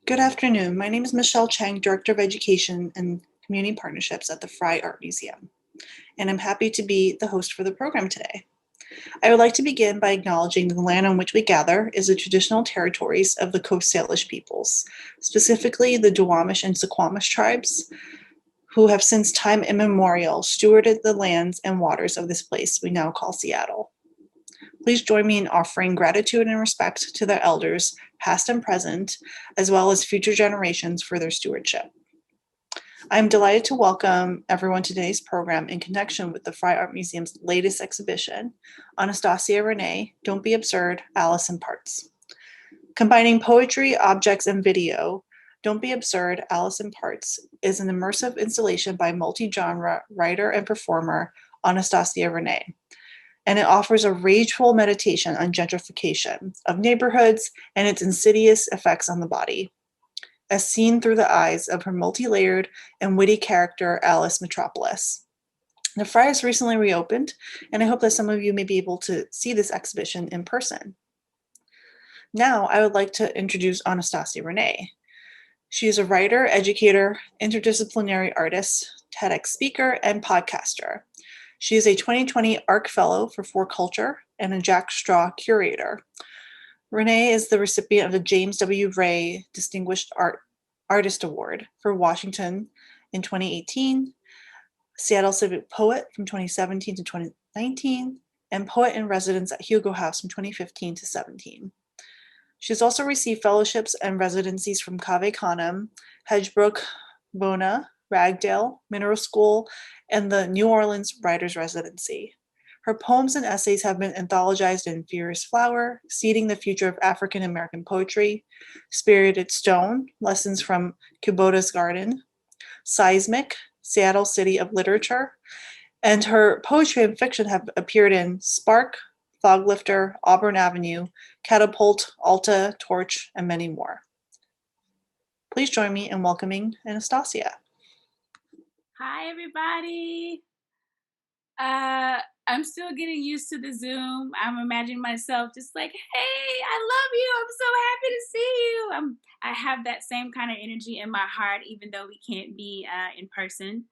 Good afternoon. My name is Michelle Chang, Director of Education and Community Partnerships at the Frye Art Museum, and I'm happy to be the host for the program today. I would like to begin by acknowledging the land on which we gather is the traditional territories of the Coast Salish peoples, specifically the Duwamish and Suquamish tribes, who have since time immemorial stewarded the lands and waters of this place we now call Seattle. Please join me in offering gratitude and respect to their elders, past and present, as well as future generations for their stewardship. I'm delighted to welcome everyone to today's program in connection with the Frye Art Museum's latest exhibition, Anastacia-Renée, Don't Be Absurd, Alice in Parts. Combining poetry, objects, and video, Don't Be Absurd, Alice in Parts is an immersive installation by multi-genre writer and performer Anastacia-Renée, and it offers a rageful meditation on gentrification of neighborhoods and its insidious effects on the body, as seen through the eyes of her multi-layered and witty character, Alice Metropolis. The Frye is recently reopened, and I hope that some of you may be able to see this exhibition in person. Now, I would like to introduce Anastacia-Renée. She is a writer, educator, interdisciplinary artist, TEDx speaker, and podcaster. She is a 2020 ARC Fellow for For Culture and a Jack Straw Curator. Renée is the recipient of the James W. Ray Distinguished Artist Award for Washington in 2018, Seattle Civic Poet from 2017 to 2019, and Poet in Residence at Hugo House from 2015 to 17. She has also received fellowships and residencies from Cave Canem, Hedgebrook, Bona, Ragdale, Mineral School, and the New Orleans Writers' Residency. Her poems and essays have been anthologized in Furious Flower, Seeding the Future of African American Poetry, Spirited Stone, Lessons from Kubota's Garden, Seismic, Seattle City of Literature, and her poetry and fiction have appeared in Spark, Foglifter, Auburn Avenue, Catapult, Alta, Torch, and many more. Please join me in welcoming Anastacia. Hi, everybody. I'm still getting used to the Zoom. I'm imagining myself just like, hey, I love you. I'm so happy to see you. I have that same kind of energy in my heart, even though we can't be in person.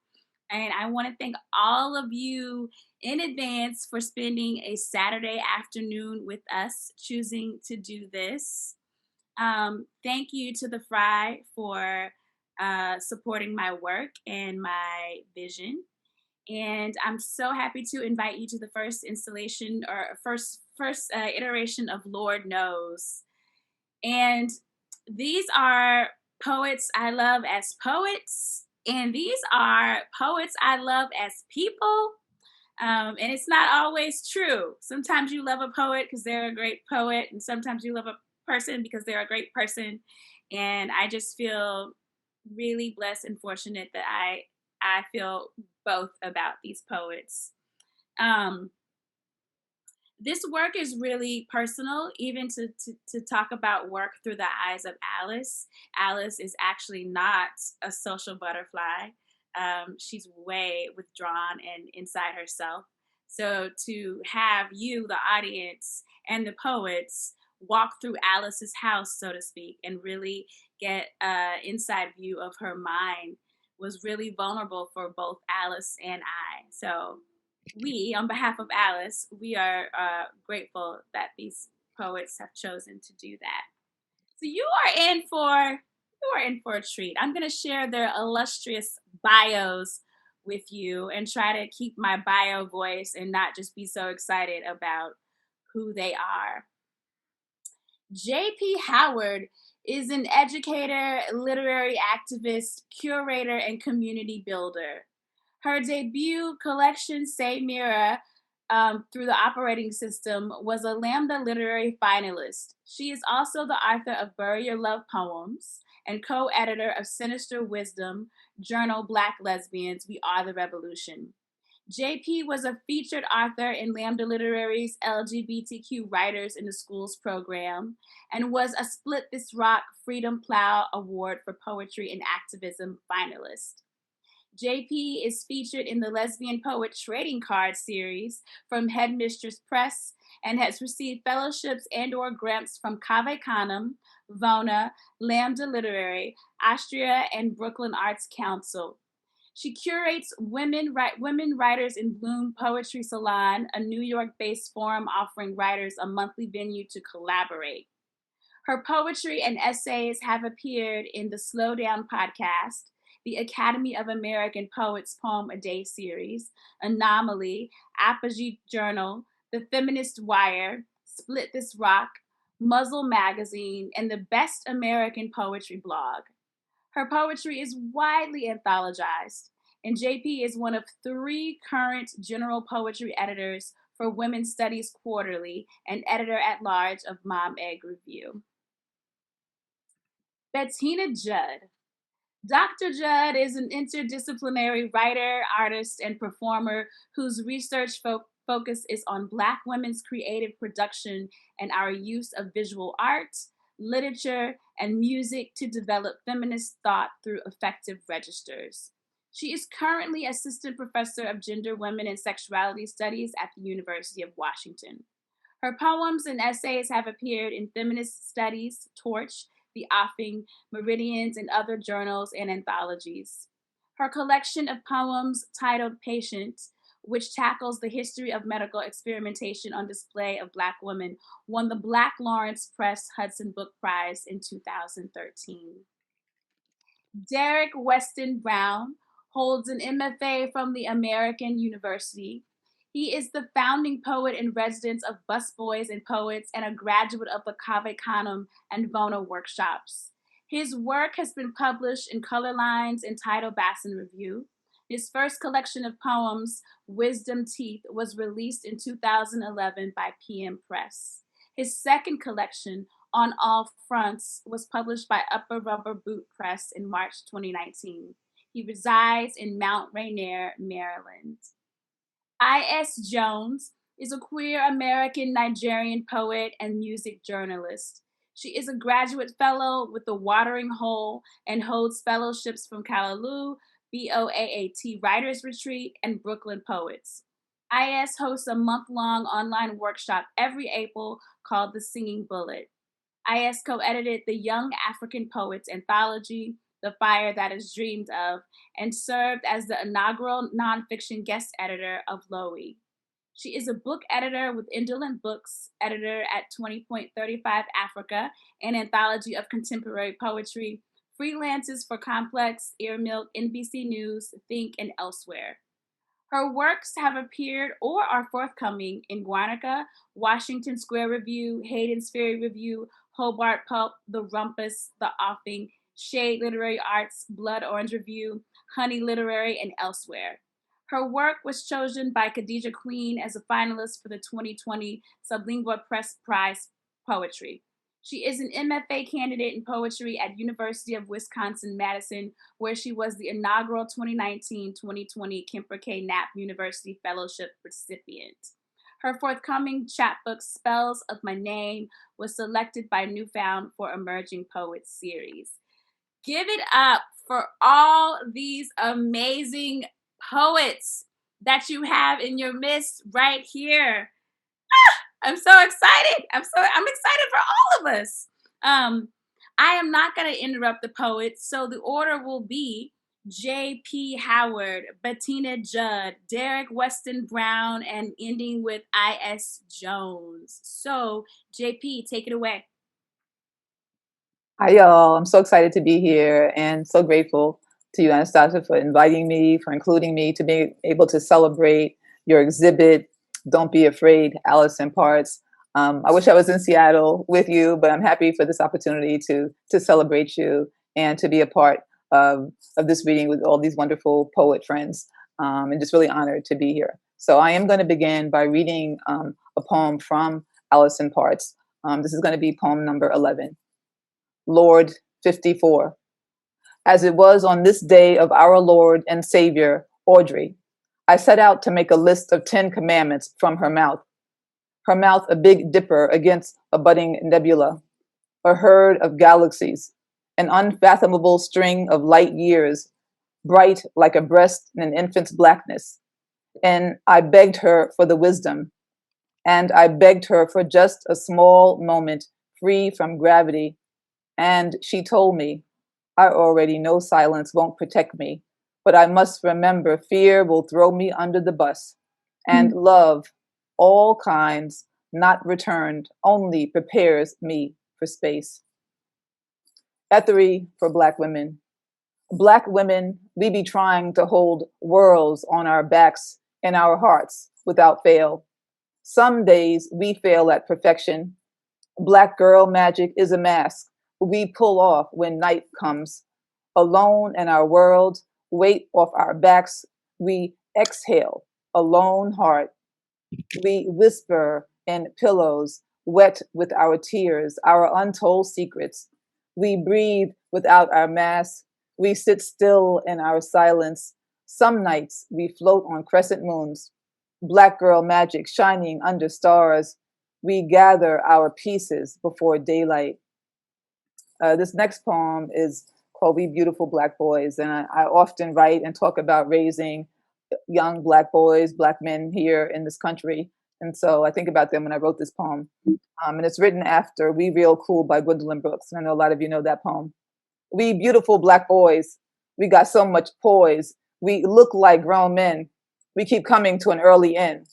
And I want to thank all of you in advance for spending a Saturday afternoon with us, choosing to do this. Thank you to the Frye for supporting my work and my vision. And I'm so happy to invite you to the first installation or first iteration of Lorde Knows. And these are poets I love as poets, and these are poets I love as people. And it's not always true. Sometimes you love a poet because they're a great poet, and sometimes you love a person because they're a great person. And I just feel really blessed and fortunate that I feel both about these poets. This work is really personal, even to talk about work through the eyes of Alice. Alice is actually not a social butterfly. She's way withdrawn and inside herself. So to have you, the audience, and the poets walk through Alice's house, so to speak, and really get an inside view of her mind was really vulnerable for both Alice and I. So we, on behalf of Alice, we are grateful that these poets have chosen to do that. So you are in for a treat. I'm going to share their illustrious bios with you and try to keep my bio voice and not just be so excited about who they are. J.P. Howard is an educator, literary activist, curator, and community builder. Her debut collection, Say Mira, through the operating system, was a Lambda Literary finalist. She is also the author of Bury Your Love Poems and co-editor of Sinister Wisdom, journal Black Lesbians, We Are the Revolution. JP was a featured author in Lambda Literary's LGBTQ Writers in the Schools program and was a Split This Rock Freedom Plow Award for Poetry and Activism finalist. JP is featured in the Lesbian Poet Trading Card series from Headmistress Press and has received fellowships and/or grants from Cave Canem, Vona, Lambda Literary, Austria, and Brooklyn Arts Council. She curates Women Writers in Bloom Poetry Salon, a New York-based forum offering writers a monthly venue to collaborate. Her poetry and essays have appeared in the Slow Down podcast, the Academy of American Poets Poem a Day series, Anomaly, Apogee Journal, The Feminist Wire, Split This Rock, Muzzle Magazine, and the Best American Poetry blog. Her poetry is widely anthologized, and JP is one of 3 current general poetry editors for Women's Studies Quarterly and editor-at-large of Mom Egg Review. Bettina Judd. Dr. Judd is an interdisciplinary writer, artist, and performer whose research focus is on Black women's creative production and our use of visual art, literature, and music to develop feminist thought through effective registers. She is currently Assistant Professor of Gender, Women, and Sexuality Studies at the University of Washington. Her poems and essays have appeared in Feminist Studies, Torch, The Offing, Meridians, and other journals and anthologies. Her collection of poems titled Patient, which tackles the history of medical experimentation on display of Black women, won the Black Lawrence Press Hudson Book Prize in 2013. Derrick Weston Brown holds an MFA from the American University. He is the founding poet in residence of Busboys and Poets and a graduate of the Cave Canem and Vona workshops. His work has been published in Color Lines and Tidal Bassin Review. His first collection of poems, Wisdom Teeth, was released in 2011 by PM Press. His second collection, On All Fronts, was published by Upper Rubber Boot Press in March 2019. He resides in Mount Rainier, Maryland. I.S. Jones is a queer American Nigerian poet and music journalist. She is a graduate fellow with the Watering Hole and holds fellowships from Callaloo, BOAAT Writers Retreat, and Brooklyn Poets. IS hosts a month-long online workshop every April called The Singing Bullet. IS co-edited the Young African Poets anthology, The Fire That Is Dreamed Of, and served as the inaugural nonfiction guest editor of Lowe. She is a book editor with Indolent Books, editor at 20.35 Africa, an anthology of contemporary poetry, freelances for Complex, Earmilk, NBC News, Think, and elsewhere. Her works have appeared or are forthcoming in Guernica, Washington Square Review, Hayden's Ferry Review, Hobart Pulp, The Rumpus, The Offing, Shade Literary Arts, Blood Orange Review, Honey Literary, and elsewhere. Her work was chosen by Khadija Queen as a finalist for the 2020 Sublingua Press Prize Poetry. She is an MFA candidate in poetry at University of Wisconsin-Madison, where she was the inaugural 2019-2020 Kemper K. Knapp University Fellowship recipient. Her forthcoming chapbook, Spells of My Name, was selected by Newfound for Emerging Poets series. Give it up for all these amazing poets that you have in your midst right here. I'm so excited. I'm excited for all of us. I am not going to interrupt the poets, so the order will be J.P. Howard, Bettina Judd, Derrick Weston Brown, and ending with I.S. Jones. So, J.P., take it away. Hi, y'all. I'm so excited to be here and so grateful to you, Anastacia, for inviting me, for including me, to be able to celebrate your exhibit, Don't Be Afraid, Alice in Parts. I wish I was in Seattle with you, but I'm happy for this opportunity to celebrate you and to be a part of this reading with all these wonderful poet friends. And just really honored to be here. So I am going to begin by reading a poem from Alice in Parts. This is going to be poem number 11. Lorde 54. As it was on this day of our Lord and Savior, Audrey, I set out to make a list of 10 commandments from her mouth a big dipper against a budding nebula, a herd of galaxies, an unfathomable string of light years bright like a breast in an infant's blackness. And I begged her for the wisdom, and I begged her for just a small moment free from gravity. And she told me, I already know silence won't protect me, but I must remember fear will throw me under the bus. And love, all kinds, not returned, only prepares me for space. Ethery for Black women. Black women, we be trying to hold worlds on our backs and our hearts without fail. Some days we fail at perfection. Black girl magic is a mask we pull off when night comes. Alone in our world, weight off our backs, we exhale, a lone heart. We whisper in pillows, wet with our tears, our untold secrets. We breathe without our masks. We sit still in our silence. Some nights we float on crescent moons. Black girl magic shining under stars. We gather our pieces before daylight. This next poem is called We Beautiful Black Boys. And I often write and talk about raising young Black boys, Black men here in this country. And so I think about them when I wrote this poem. And it's written after We Real Cool by Gwendolyn Brooks. And I know a lot of you know that poem. We beautiful Black boys. We got so much poise. We look like grown men. We keep coming to an early end.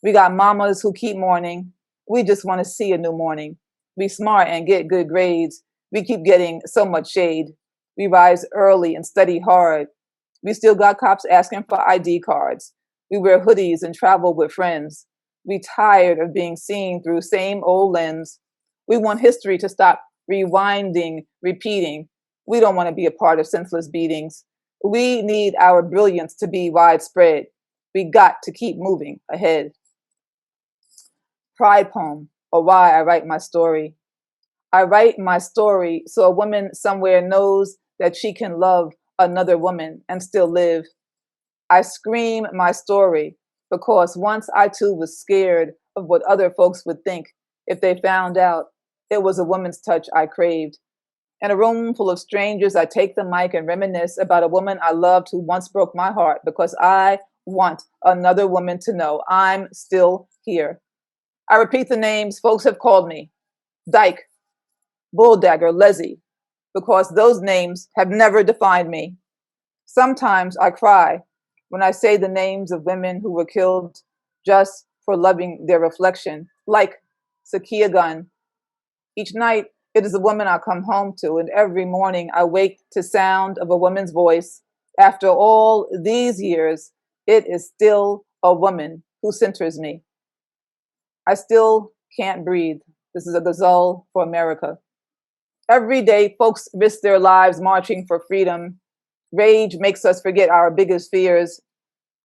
We got mamas who keep mourning. We just want to see a new morning. We smart and get good grades. We keep getting so much shade. We rise early and study hard. We still got cops asking for ID cards. We wear hoodies and travel with friends. We tired of being seen through same old lens. We want history to stop rewinding, repeating. We don't want to be a part of senseless beatings. We need our brilliance to be widespread. We got to keep moving ahead. Pride poem, or why I write my story. I write my story so a woman somewhere knows that she can love another woman and still live. I scream my story because once I too was scared of what other folks would think if they found out it was a woman's touch I craved. In a room full of strangers, I take the mic and reminisce about a woman I loved who once broke my heart because I want another woman to know I'm still here. I repeat the names folks have called me: Dyke, Bulldagger, Leslie, because those names have never defined me. Sometimes I cry when I say the names of women who were killed just for loving their reflection, like Sakia Gunn. Each night, it is a woman I come home to, and every morning I wake to sound of a woman's voice. After all these years, it is still a woman who centers me. I still can't breathe. This is a ghazal for America. Every day, folks risk their lives marching for freedom. Rage makes us forget our biggest fears.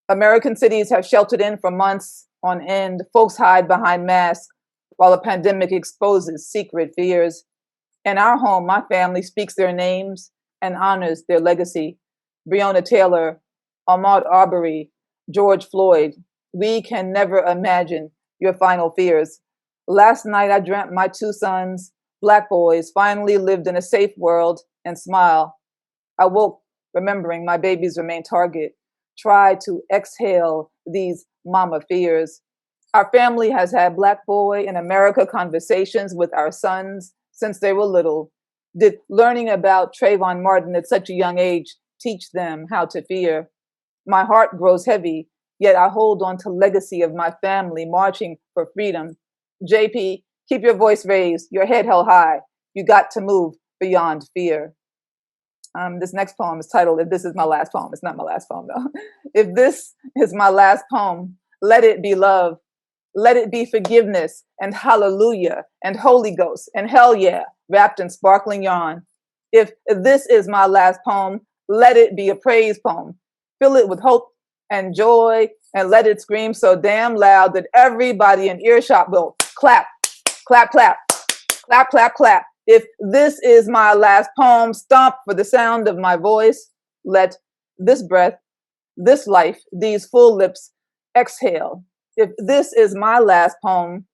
American cities have sheltered in for months on end. Folks hide behind masks while a pandemic exposes secret fears. In our home, my family speaks their names and honors their legacy. Breonna Taylor, Ahmaud Arbery, George Floyd. We can never imagine your final fears. Last night, I dreamt my two sons, Black boys, finally lived in a safe world and smile. I woke remembering my babies remain target. Try to exhale these mama fears. Our family has had Black boy in America conversations with our sons since they were little. Did learning about Trayvon Martin at such a young age teach them how to fear? My heart grows heavy, yet I hold on to legacy of my family marching for freedom. JP, keep your voice raised, your head held high. You got to move beyond fear. This next poem is titled, If This Is My Last Poem. It's not my last poem, though. If this is my last poem, let it be love. Let it be forgiveness and hallelujah and Holy Ghost and hell yeah, wrapped in sparkling yarn. If this is my last poem, let it be a praise poem. Fill it with hope and joy and let it scream so damn loud that everybody in earshot will clap, clap, clap, clap, clap, clap. If this is my last poem, stomp for the sound of my voice. Let this breath, this life, these full lips exhale. If this is my last poem,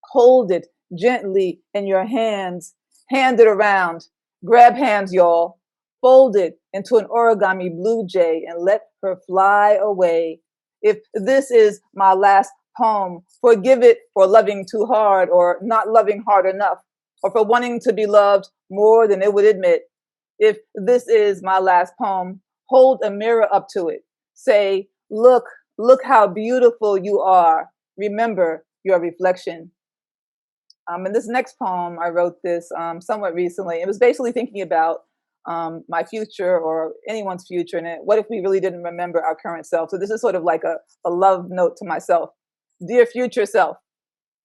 hold it gently in your hands. Hand it around. Grab hands, y'all. Fold it into an origami blue jay and let her fly away. If this is my last poem, forgive it for loving too hard or not loving hard enough, or for wanting to be loved more than it would admit. If this is my last poem, hold a mirror up to it. Say, look, look how beautiful you are. Remember your reflection. And this next poem, I wrote this somewhat recently. It was basically thinking about my future or anyone's future, and what if we really didn't remember our current self? So this is sort of like a love note to myself. Dear future self,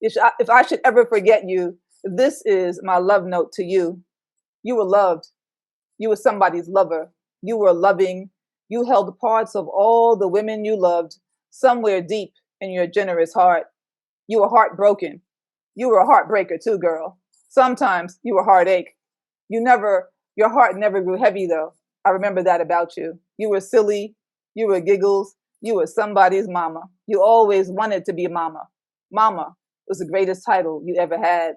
if I should ever forget you, this is my love note to you. You were loved. You were somebody's lover. You were loving. You held parts of all the women you loved somewhere deep in your generous heart. You were heartbroken. You were a heartbreaker too, girl. Sometimes you were heartache. Your heart never grew heavy though. I remember that about you. You were silly. You were giggles. You were somebody's mama. You always wanted to be mama. Mama was the greatest title you ever had.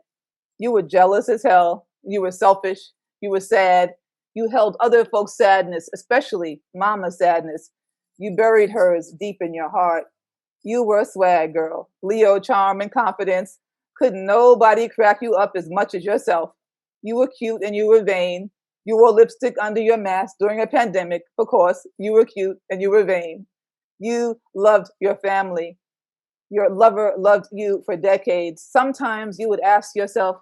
You were jealous as hell. You were selfish. You were sad. You held other folks' sadness, especially mama's sadness. You buried hers deep in your heart. You were a swag girl, Leo charm and confidence. Couldn't nobody crack you up as much as yourself. You were cute and you were vain. You wore lipstick under your mask during a pandemic. Of course, you were cute and you were vain. You loved your family. Your lover loved you for decades. Sometimes you would ask yourself,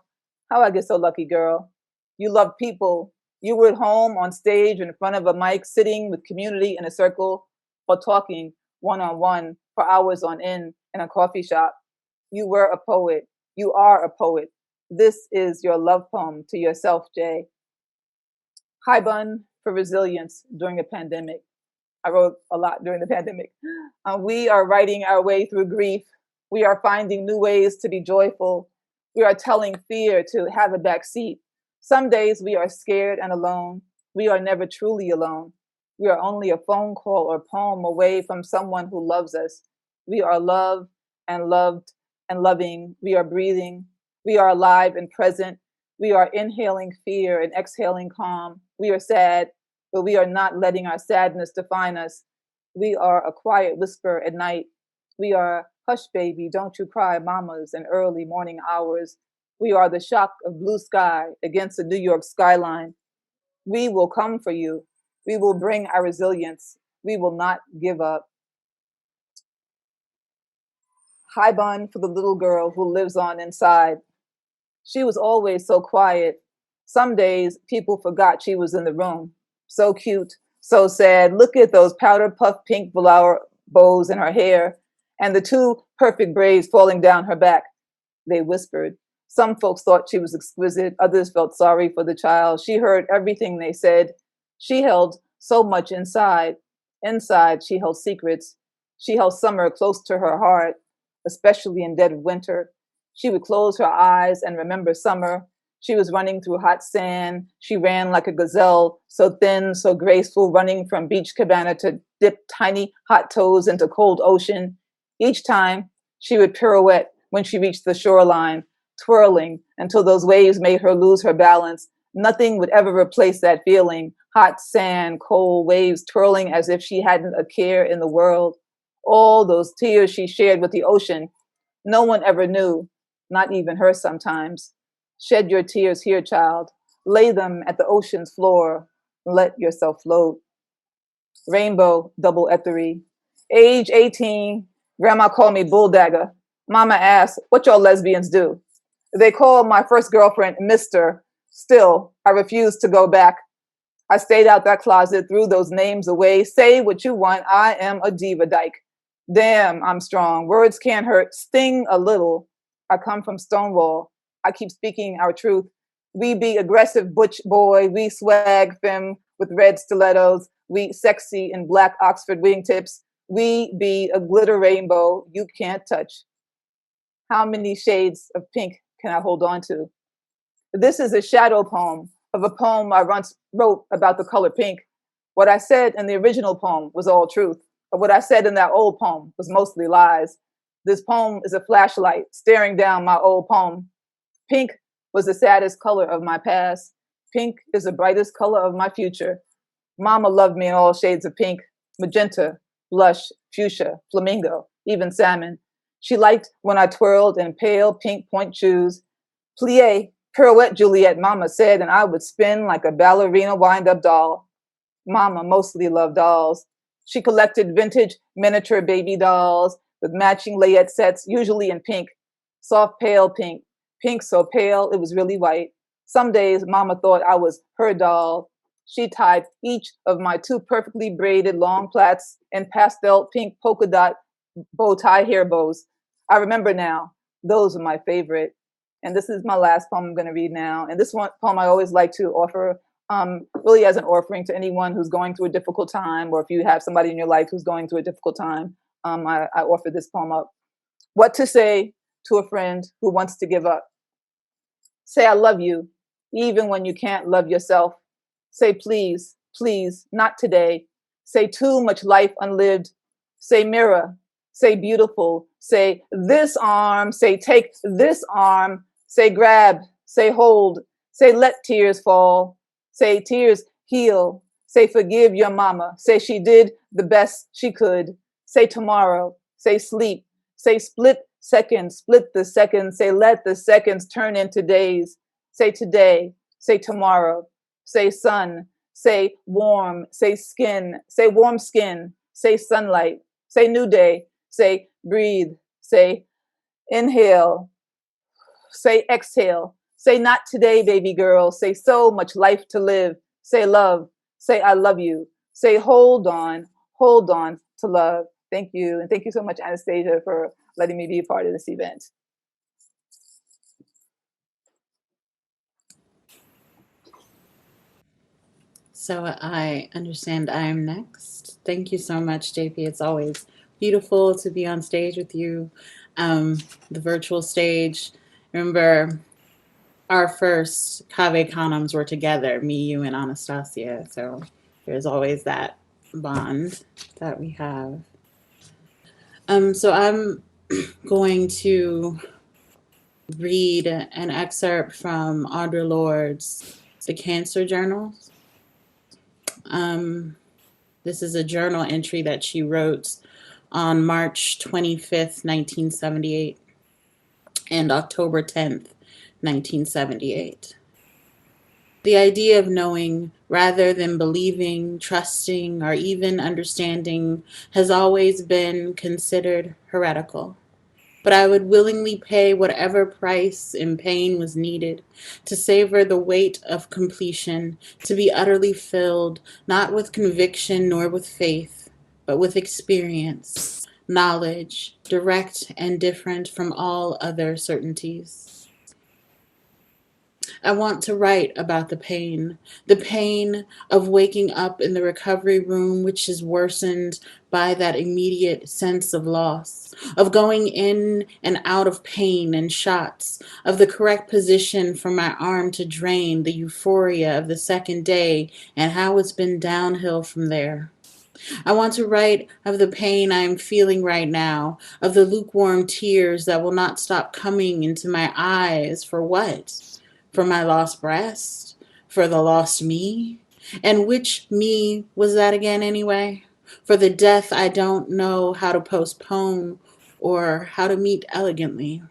how I get so lucky, girl? You loved people. You were at home on stage in front of a mic, sitting with community in a circle or talking one-on-one for hours on end in a coffee shop. You were a poet. You are a poet. This is your love poem to yourself, Jay. Hi, Bun, for resilience during a pandemic. I wrote a lot during the pandemic. We are writing our way through grief. We are finding new ways to be joyful. We are telling fear to have a back seat. Some days we are scared and alone. We are never truly alone. We are only a phone call or poem away from someone who loves us. We are loved and loved and loving. We are breathing. We are alive and present. We are inhaling fear and exhaling calm. We are sad, but we are not letting our sadness define us. We are a quiet whisper at night. We are hush baby, don't you cry mamas in early morning hours. We are the shock of blue sky against the New York skyline. We will come for you. We will bring our resilience. We will not give up. Hi, Bun, for the little girl who lives on inside. She was always so quiet. Some days people forgot she was in the room. So cute, so sad. Look at those powder puff pink flower bows in her hair and the two perfect braids falling down her back. They whispered. Some folks thought she was exquisite. Others felt sorry for the child. She heard everything they said. She held so much inside. Inside, she held secrets. She held summer close to her heart, especially in dead of winter. She would close her eyes and remember summer. She was running through hot sand. She ran like a gazelle, so thin, so graceful, running from beach cabana to dip tiny hot toes into cold ocean. Each time, she would pirouette when she reached the shoreline, twirling until those waves made her lose her balance. Nothing would ever replace that feeling. Hot sand, cold waves twirling as if she hadn't a care in the world. All those tears she shared with the ocean. No one ever knew, not even her sometimes. Shed your tears here, child. Lay them at the ocean's floor. Let yourself float. Rainbow, double ethery. Age 18, grandma called me bulldagger. Mama asked, what y'all lesbians do? They called my first girlfriend Mr. Still, I refused to go back. I stayed out that closet, threw those names away. Say what you want, I am a diva dyke. Damn, I'm strong. Words can't hurt, sting a little. I come from Stonewall. I keep speaking our truth. We be aggressive butch boy. We swag femme with red stilettos. We sexy in black Oxford wingtips. We be a glitter rainbow you can't touch. How many shades of pink can I hold on to? This is a shadow poem of a poem I once wrote about the color pink. What I said in the original poem was all truth, but what I said in that old poem was mostly lies. This poem is a flashlight staring down my old poem. Pink was the saddest color of my past. Pink is the brightest color of my future. Mama loved me in all shades of pink, magenta, blush, fuchsia, flamingo, even salmon. She liked when I twirled in pale pink point shoes. Plie, pirouette, Juliet, Mama said, and I would spin like a ballerina wind-up doll. Mama mostly loved dolls. She collected vintage miniature baby dolls with matching layette sets, usually in pink, soft pale pink, pink so pale it was really white. Some days Mama thought I was her doll. She tied each of my two perfectly braided long plaits in pastel pink polka dot bow tie hair bows. I remember now, those were my favorite. And this is my last poem I'm going to read now. And this one poem I always like to offer really as an offering to anyone who's going through a difficult time, or if you have somebody in your life who's going through a difficult time, I offer this poem up. What to say to a friend who wants to give up? Say I love you, even when you can't love yourself. Say please, please, not today. Say too much life unlived. Say mirror. Say beautiful. Say this arm. Say take this arm. Say grab. Say hold. Say let tears fall. Say tears heal. Say forgive your mama. Say she did the best she could. Say tomorrow. Say sleep. Say split seconds. Split the seconds. Say let the seconds turn into days. Say today. Say tomorrow. Say sun. Say warm. Say skin. Say warm skin. Say sunlight. Say new day. Say breathe. Say inhale. Say exhale. Say not today, baby girl. Say so much life to live. Say love. Say I love you. Say hold on to love. Thank you. And thank you so much, Anastasia, for letting me be a part of this event. So I understand I'm next. Thank you so much, JP. It's always beautiful to be on stage with you, the virtual stage. Remember, our first Cave Condoms were together, me, you, and Anastasia. So there's always that bond that we have. So I'm going to read an excerpt from Audre Lorde's The Cancer Journals. This is a journal entry that she wrote on March 25th, 1978 and October 10th, 1978. The idea of knowing rather than believing, trusting, or even understanding has always been considered heretical. But I would willingly pay whatever price in pain was needed to savor the weight of completion, to be utterly filled, not with conviction nor with faith, but with experience, knowledge, direct and different from all other certainties. I want to write about the pain of waking up in the recovery room, which is worsened by that immediate sense of loss, of going in and out of pain and shots, of the correct position for my arm to drain, the euphoria of the second day, and how it's been downhill from there. I want to write of the pain I am feeling right now, of the lukewarm tears that will not stop coming into my eyes. For what? For my lost breast? For the lost me? And which me was that again anyway? For the death I don't know how to postpone or how to meet elegantly.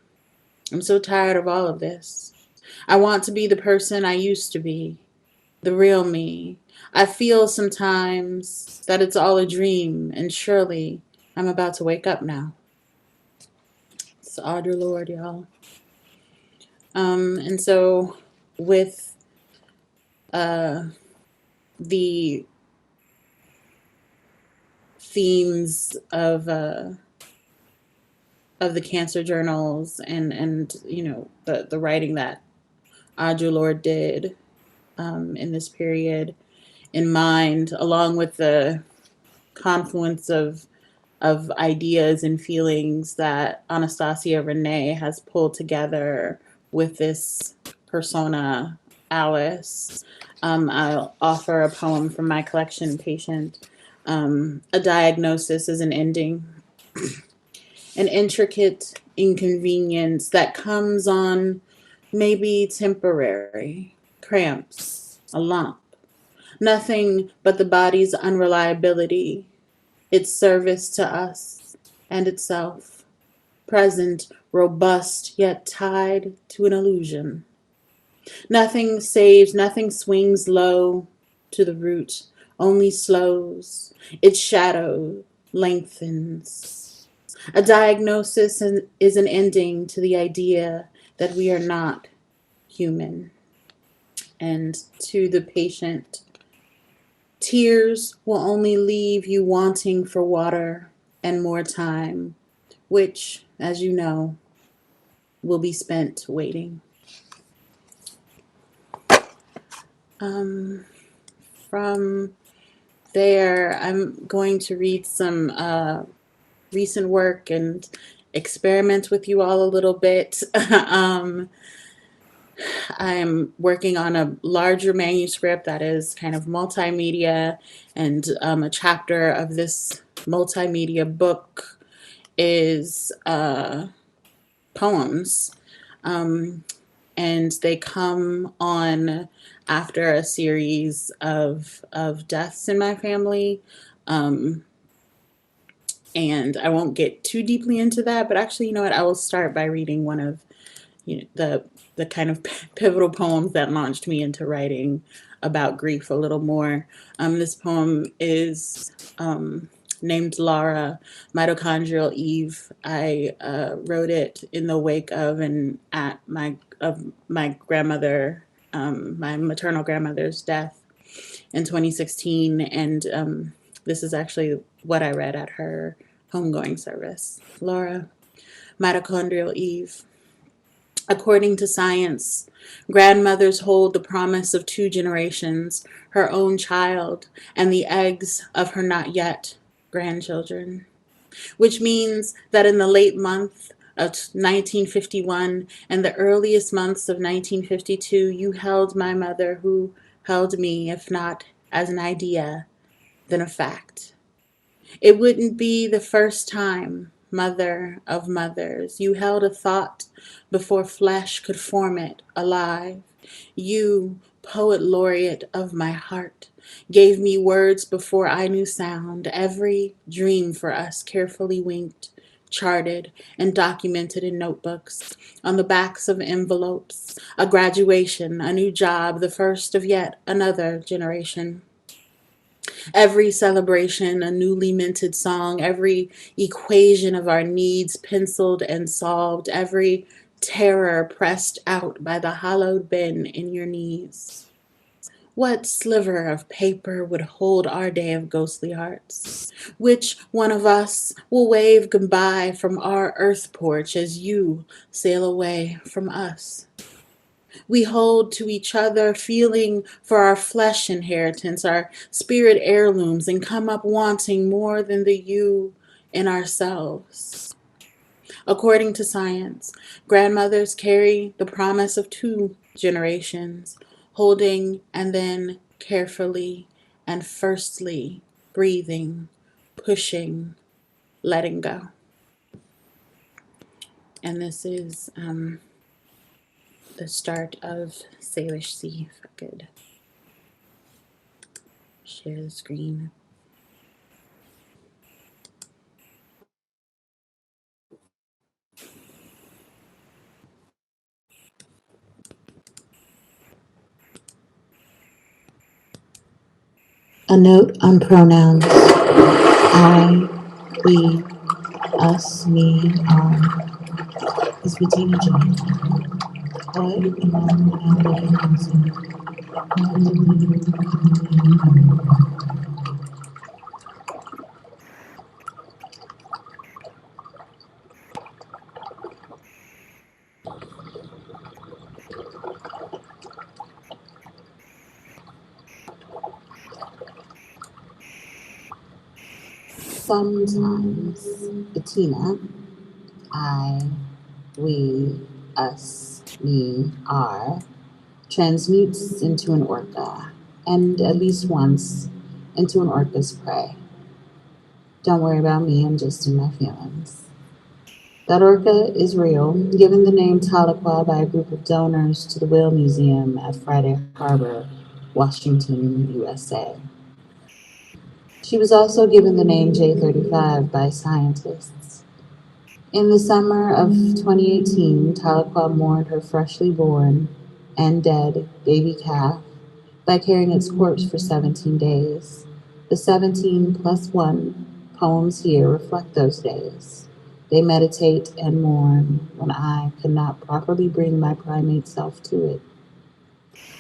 I'm so tired of all of this. I want to be the person I used to be, the real me. I feel sometimes that it's all a dream, and surely I'm about to wake up now. It's Audre Lorde, y'all. And so with the themes of the cancer journals and you know the writing that Audre Lorde did in this period in mind, along with the confluence of ideas and feelings that Anastacia-Renée has pulled together with this persona, Alice. I'll offer a poem from my collection, Patient. A diagnosis is an ending, an intricate inconvenience that comes on maybe temporary, cramps, a lump, Nothing but the body's unreliability, its service to us and itself, present, robust, yet tied to an illusion. Nothing saves, nothing swings low to the root, only slows. Its shadow lengthens. A diagnosis is an ending to the idea that we are not human. And to the patient, tears will only leave you wanting for water and more time, which, as you know, will be spent waiting. From there, I'm going to read some recent work and experiment with you all a little bit. I'm working on a larger manuscript that is kind of multimedia, and a chapter of this multimedia book is poems. And they come on after a series of deaths in my family. And I won't get too deeply into that, but actually, you know what? I will start by reading one of the kind of pivotal poems that launched me into writing about grief a little more. This poem is named Lara Mitochondrial Eve. I wrote it in the wake of and at my grandmother, my maternal grandmother's death in 2016, and this is actually what I read at her homegoing service. Lara Mitochondrial Eve. According to science, grandmothers hold the promise of 2 generations, her own child and the eggs of her not yet grandchildren, which means that in the late month of 1951 and the earliest months of 1952, you held my mother, who held me, if not as an idea, then a fact. It wouldn't be the first time, mother of mothers. You held a thought before flesh could form it alive. You, poet laureate of my heart, gave me words before I knew sound. Every dream for us carefully winked, charted, and documented in notebooks, on the backs of envelopes. A graduation, a new job, the first of yet another generation. Every celebration, a newly minted song, every equation of our needs penciled and solved, every terror pressed out by the hollowed bend in your knees. What sliver of paper would hold our day of ghostly hearts? Which one of us will wave goodbye from our earth porch as you sail away from us? We hold to each other, feeling for our flesh inheritance, our spirit heirlooms, and come up wanting more than the you in ourselves. According to science, grandmothers carry the promise of 2 generations, holding and then carefully and firstly breathing, pushing, letting go. And this is the start of Salish Sea, if I could share the screen. A note on pronouns. I, we, us, me, our, is Bettina Judd. Poet among sometimes Bettina, I, we, us, me, our, transmutes into an orca, and at least once into an orca's prey. Don't worry about me, I'm just in my feelings. That orca is real, given the name Tahlequah by a group of donors to the Whale Museum at Friday Harbor Washington, USA. She was also given the name J35 by scientists. In the summer of 2018, Tahlequah mourned her freshly born and dead baby calf by carrying its corpse for 17 days. The 17 plus 1 poems here reflect those days. They meditate and mourn when I could not properly bring my primate self to it.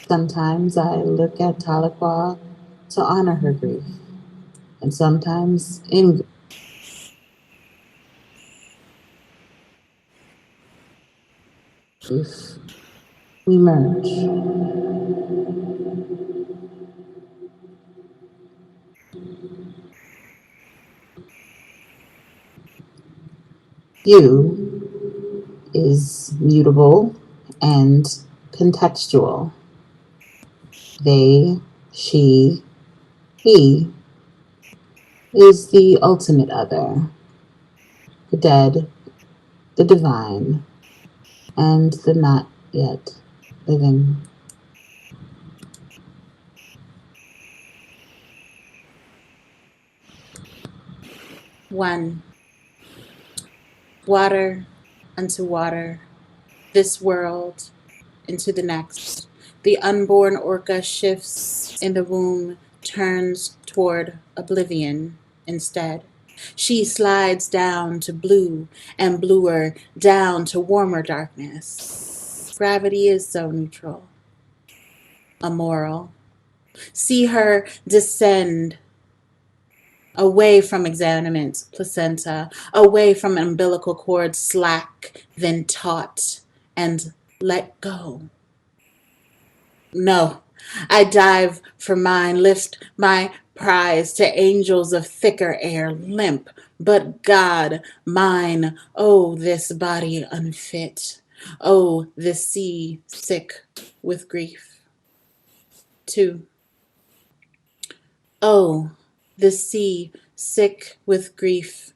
Sometimes I look at Tahlequah to honor her grief, and sometimes in grief we merge. You is mutable and contextual. They, she, he is the ultimate other, the dead, the divine, and the not yet living. One, water unto water, this world into the next. The unborn orca shifts in the womb, turns toward oblivion instead. She slides down to blue and bluer, down to warmer darkness. Gravity is so neutral, amoral. See her descend away from examinate placenta, away from umbilical cord, slack, then taut, and let go. No, I dive for mine, lift my prize to angels of thicker air, limp, but God, mine, oh, this body unfit, oh, this sea sick with grief. 2. Oh, the sea sick with grief,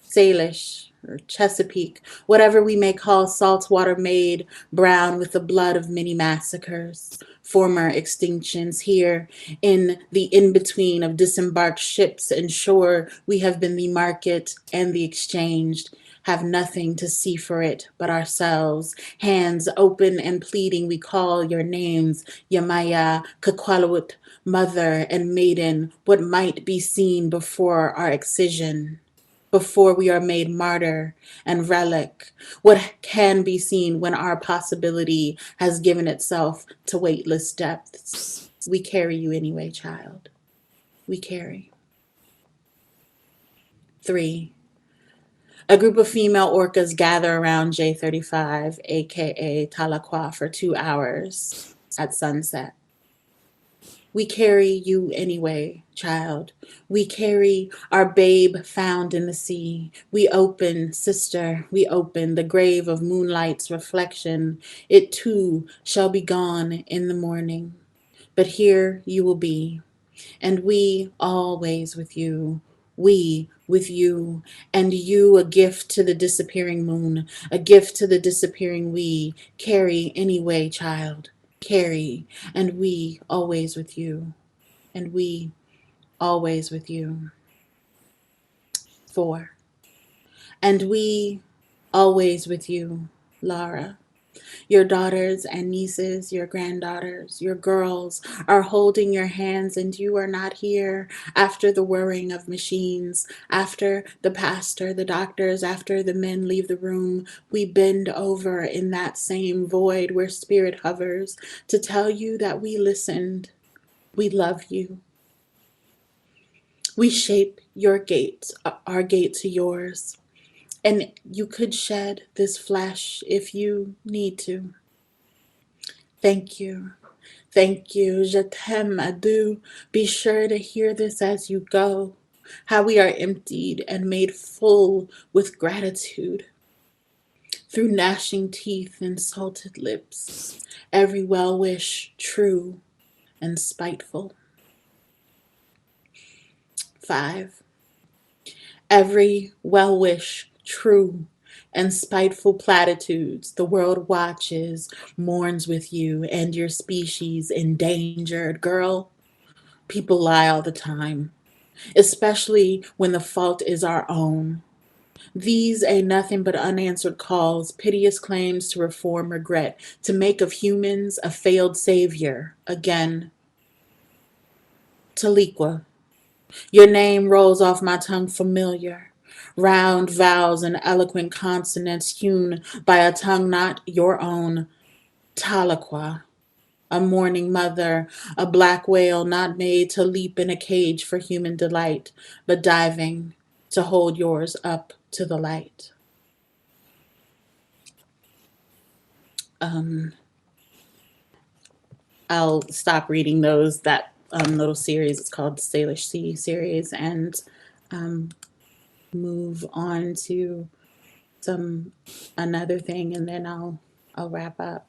Salish or Chesapeake, whatever we may call salt water made brown with the blood of many massacres, former extinctions. Here in the in-between of disembarked ships and shore, we have been the market and the exchanged, have nothing to see for it but ourselves. Hands open and pleading, we call your names, Yamaya, Kakwalawut, mother and maiden, what might be seen before our excision, before we are made martyr and relic, what can be seen when our possibility has given itself to weightless depths. We carry you anyway, child. We carry. 3. A group of female orcas gather around J35, aka Tahlequah, for 2 hours at sunset. We carry you anyway, child. We carry our babe found in the sea. We open, sister, we open the grave of moonlight's reflection. It too shall be gone in the morning. But here you will be, and we always with you. We with you, and you a gift to the disappearing moon, a gift to the disappearing we. Carry anyway, child. Carry, and we always with you, and we always with you. 4. And we always with you, Lara. Your daughters and nieces, your granddaughters, your girls are holding your hands, and you are not here after the whirring of machines, after the pastor, the doctors, after the men leave the room. We bend over in that same void where spirit hovers to tell you that we listened. We love you. We shape your gate, our gate to yours. And you could shed this flesh if you need to. Thank you. Thank you. Je t'aime, adieu. Be sure to hear this as you go. How we are emptied and made full with gratitude. Through gnashing teeth and salted lips, every well wish true and spiteful. 5. Every well wish true and spiteful platitudes. The world watches, mourns with you, and your species endangered. Girl, people lie all the time, especially when the fault is our own. These ain't nothing but unanswered calls, piteous claims to reform regret, to make of humans a failed savior. Again, Taliqua, your name rolls off my tongue familiar. Round vowels and eloquent consonants hewn by a tongue not your own. Tahlequah, a mourning mother, a black whale not made to leap in a cage for human delight, but diving to hold yours up to the light. I'll stop reading those. That little series, it's called the Salish Sea series, and move on to another thing, and then I'll wrap up.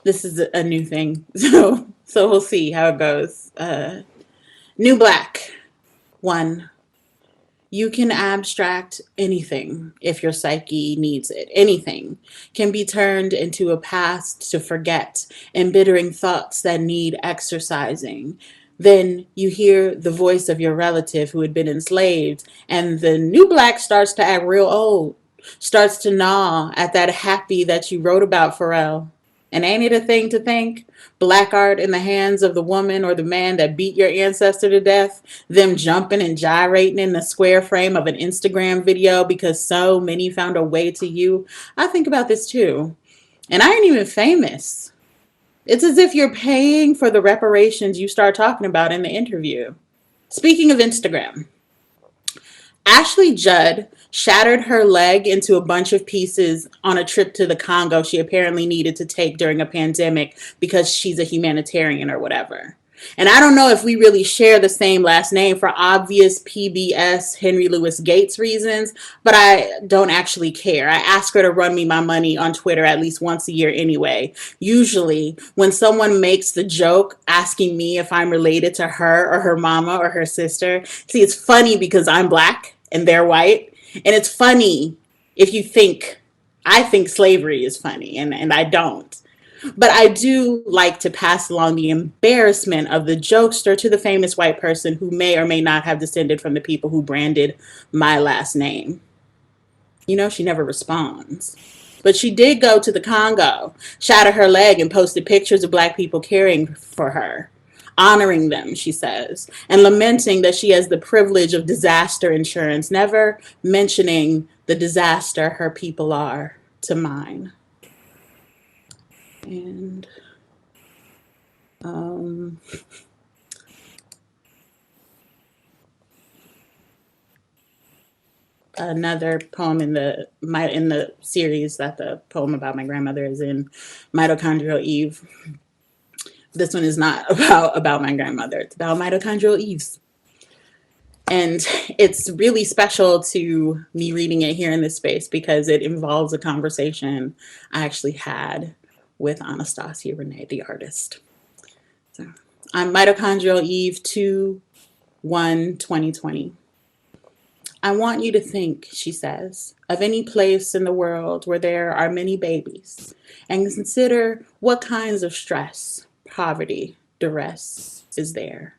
This is a new thing, so we'll see how it goes. New Black 1. You can abstract anything if your psyche needs it. Anything can be turned into a past to forget, embittering thoughts that need exercising. Then you hear the voice of your relative who had been enslaved, and the new black starts to act real old, starts to gnaw at that happy that you wrote about, Pharrell. And ain't it a thing to think? Black art in the hands of the woman or the man that beat your ancestor to death, them jumping and gyrating in the square frame of an Instagram video because so many found a way to you. I think about this too. And I ain't even famous. It's as if you're paying for the reparations you start talking about in the interview. Speaking of Instagram, Ashley Judd shattered her leg into a bunch of pieces on a trip to the Congo she apparently needed to take during a pandemic because she's a humanitarian or whatever. And I don't know if we really share the same last name for obvious PBS Henry Louis Gates reasons, but I don't actually care. I ask her to run me my money on Twitter at least once a year anyway. Usually, when someone makes the joke asking me if I'm related to her or her mama or her sister, see, it's funny because I'm black and they're white. And it's funny if you think I think slavery is funny, and I don't. But I do like to pass along the embarrassment of the jokester to the famous white person who may or may not have descended from the people who branded my last name. You know, she never responds. But she did go to the Congo, shattered her leg, and posted pictures of black people caring for her, honoring them, she says, and lamenting that she has the privilege of disaster insurance, never mentioning the disaster her people are to mine. And another poem in the series that the poem about my grandmother is in, Mitochondrial Eve. This one is not about my grandmother. It's about mitochondrial Eves. And it's really special to me reading it here in this space because it involves a conversation I actually had with Anastacia-Renée, the artist. So I'm Mitochondrial Eve 2/1/2020. I want you to think, she says, of any place in the world where there are many babies and consider what kinds of stress, poverty, duress is there.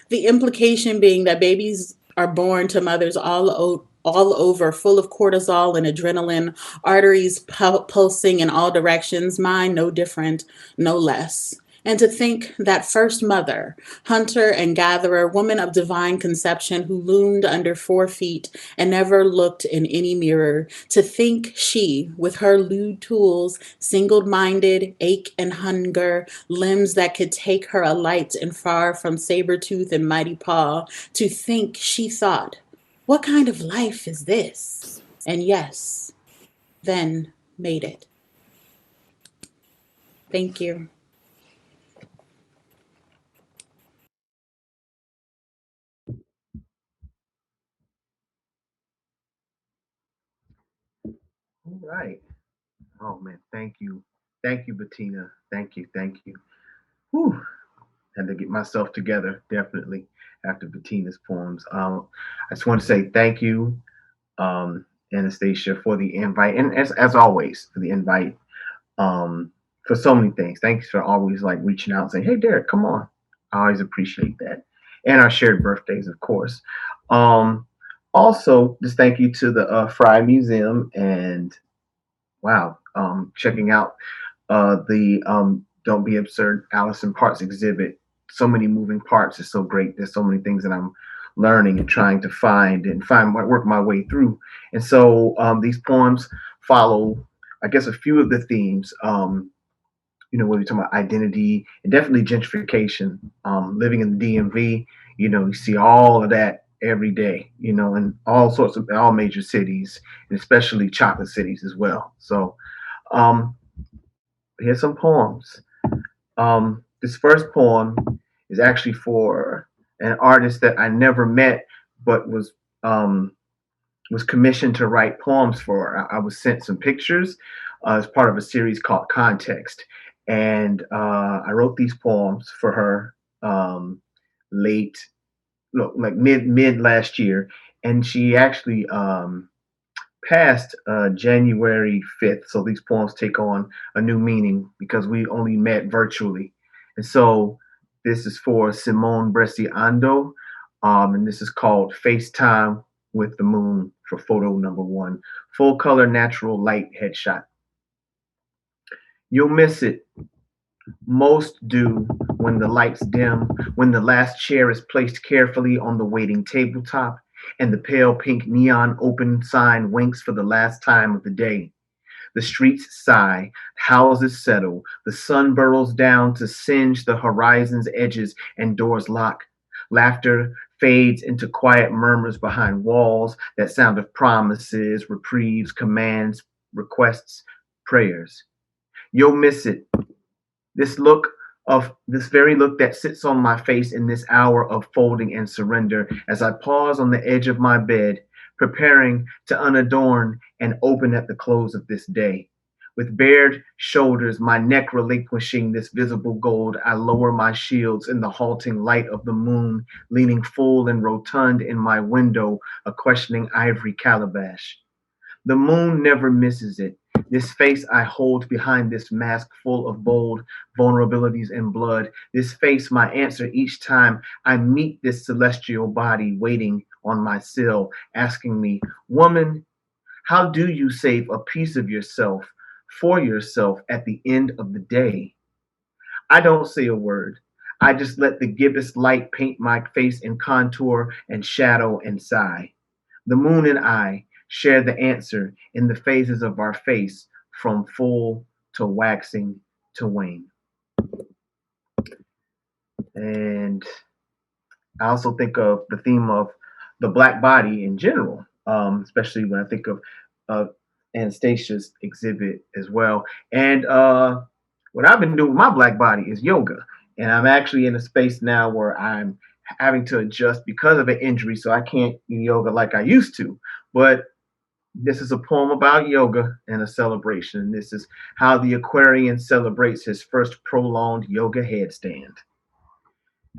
The implication being that babies are born to mothers all over, full of cortisol and adrenaline, arteries pulsing in all directions, mine no different, no less. And to think that first mother, hunter and gatherer, woman of divine conception who loomed under 4 feet and never looked in any mirror, to think she, with her lewd tools, single-minded, ache and hunger, limbs that could take her alight and far from saber tooth and mighty paw, to think she thought, what kind of life is this? And yes, then made it. Thank you. All right. Oh man, thank you, Bettina. Thank you. Whew. had to get myself together, definitely, after Bettina's poems. I just want to say thank you, Anastacia, for the invite, and as always, for the invite, um, for so many things. Thanks for always like reaching out and saying, "Hey, Derrick, come on." I always appreciate that, and our shared birthdays, of course. Um, Also, just thank you to the Frye Museum, and wow, checking out the Don't Be Absurd Allison Parts exhibit. So many moving parts is so great. There's so many things that I'm learning and trying to work my way through. And so these poems follow, I guess, a few of the themes. When we talk about identity and definitely gentrification, living in the DMV, you see all of that every day, in all major cities, and especially chocolate cities as well. So um, here's some poems. This first poem is actually for an artist that I never met, but was commissioned to write poems for. I was sent some pictures as part of a series called Context, and I wrote these poems for her late, no, like mid last year, and she actually passed January 5th. So these poems take on a new meaning because we only met virtually. And so this is for Simone Bresciando, and this is called FaceTime with the Moon for photo number 1. Full color natural light headshot. You'll miss it. Most do when the lights dim, when the last chair is placed carefully on the waiting tabletop, and the pale pink neon open sign winks for the last time of the day. The streets sigh, houses settle, the sun burrows down to singe the horizon's edges, and doors lock. Laughter fades into quiet murmurs behind walls that sound of promises, reprieves, commands, requests, prayers. You'll miss it. This very look that sits on my face in this hour of folding and surrender as I pause on the edge of my bed, preparing to unadorn and open at the close of this day. With bared shoulders, my neck relinquishing this visible gold, I lower my shields in the halting light of the moon, leaning full and rotund in my window, a questioning ivory calabash. The moon never misses it. This face I hold behind this mask full of bold vulnerabilities and blood. This face, my answer each time I meet this celestial body waiting on my sill, asking me, "Woman, how do you save a piece of yourself for yourself at the end of the day?" I don't say a word. I just let the gibbous light paint my face in contour and shadow and sigh. The moon and I share the answer in the phases of our face from full to waxing to wane. And I also think of the theme of the Black body in general, especially when I think of Anastasia's exhibit as well. And what I've been doing with my Black body is yoga. And I'm actually in a space now where I'm having to adjust because of an injury, so I can't do yoga like I used to. But this is a poem about yoga and a celebration. This is how the Aquarian celebrates his first prolonged yoga headstand.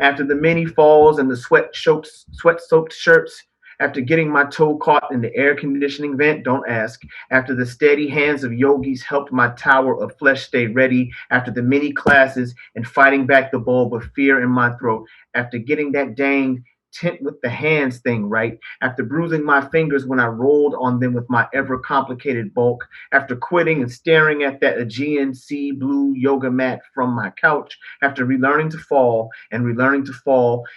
After the many falls and the sweat-soaked shirts, after getting my toe caught in the air conditioning vent, don't ask. After the steady hands of yogis helped my tower of flesh stay ready, after the many classes and fighting back the bulb of fear in my throat, after getting that dang tent with the hands thing right, after bruising my fingers when I rolled on them with my ever complicated bulk, after quitting and staring at that Aegean sea blue yoga mat from my couch, after relearning to fall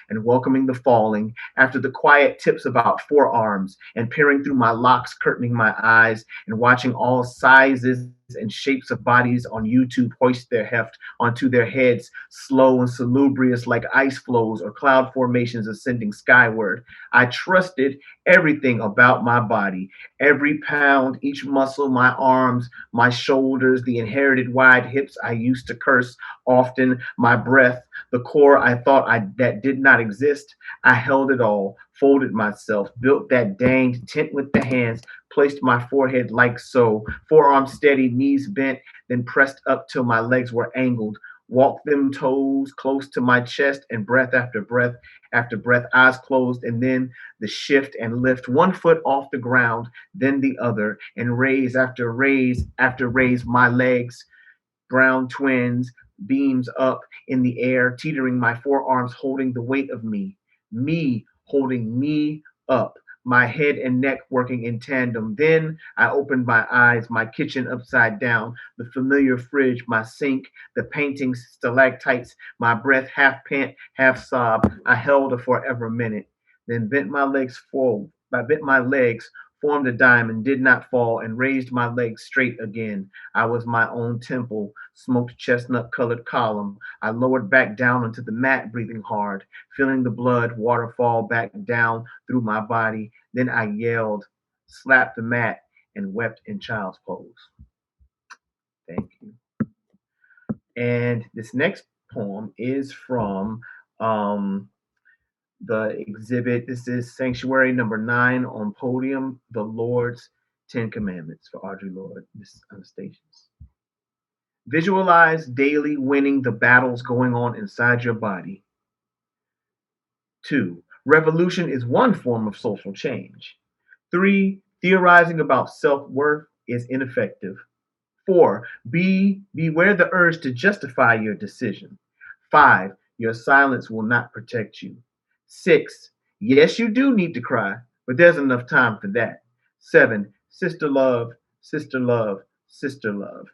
and welcoming the falling, after the quiet tips about forearms and peering through my locks, curtaining my eyes and watching all sizes and shapes of bodies on YouTube hoist their heft onto their heads, slow and salubrious like ice flows or cloud formations ascending skyward. I trusted everything about my body, every pound, each muscle, my arms, my shoulders, the inherited wide hips I used to curse often, my breath, the core I thought that did not exist. I held it all, folded myself, built that danged tent with the hands, placed my forehead like so, forearms steady, knees bent, then pressed up till my legs were angled, Walk them toes close to my chest, and breath after breath after breath, eyes closed, and then the shift and lift one foot off the ground, then the other, and raise after raise after raise my legs, brown twins, beams up in the air, teetering my forearms, holding the weight of me holding me up, my head and neck working in tandem. Then I opened my eyes, my kitchen upside down, the familiar fridge, my sink, the paintings, stalactites, my breath half pant, half sob. I held a forever minute, then bent my legs forward. I bent my legs, formed a diamond, did not fall, and raised my legs straight again. I was my own temple, smoked chestnut colored column. I lowered back down onto the mat, breathing hard, feeling the blood waterfall back down through my body. Then I yelled, slapped the mat, and wept in child's pose. Thank you. And this next poem is from the exhibit. This is Sanctuary number 9 on podium, The Lorde's 10 Commandments for Audre Lorde, Miss Anastacia. Visualize daily winning the battles going on inside your body. 2. Revolution is one form of social change. 3. Theorizing about self-worth is ineffective. 4. Beware the urge to justify your decision. 5. Your silence will not protect you. 6. Yes, you do need to cry, but there's enough time for that. 7. Sister love, sister love, sister love.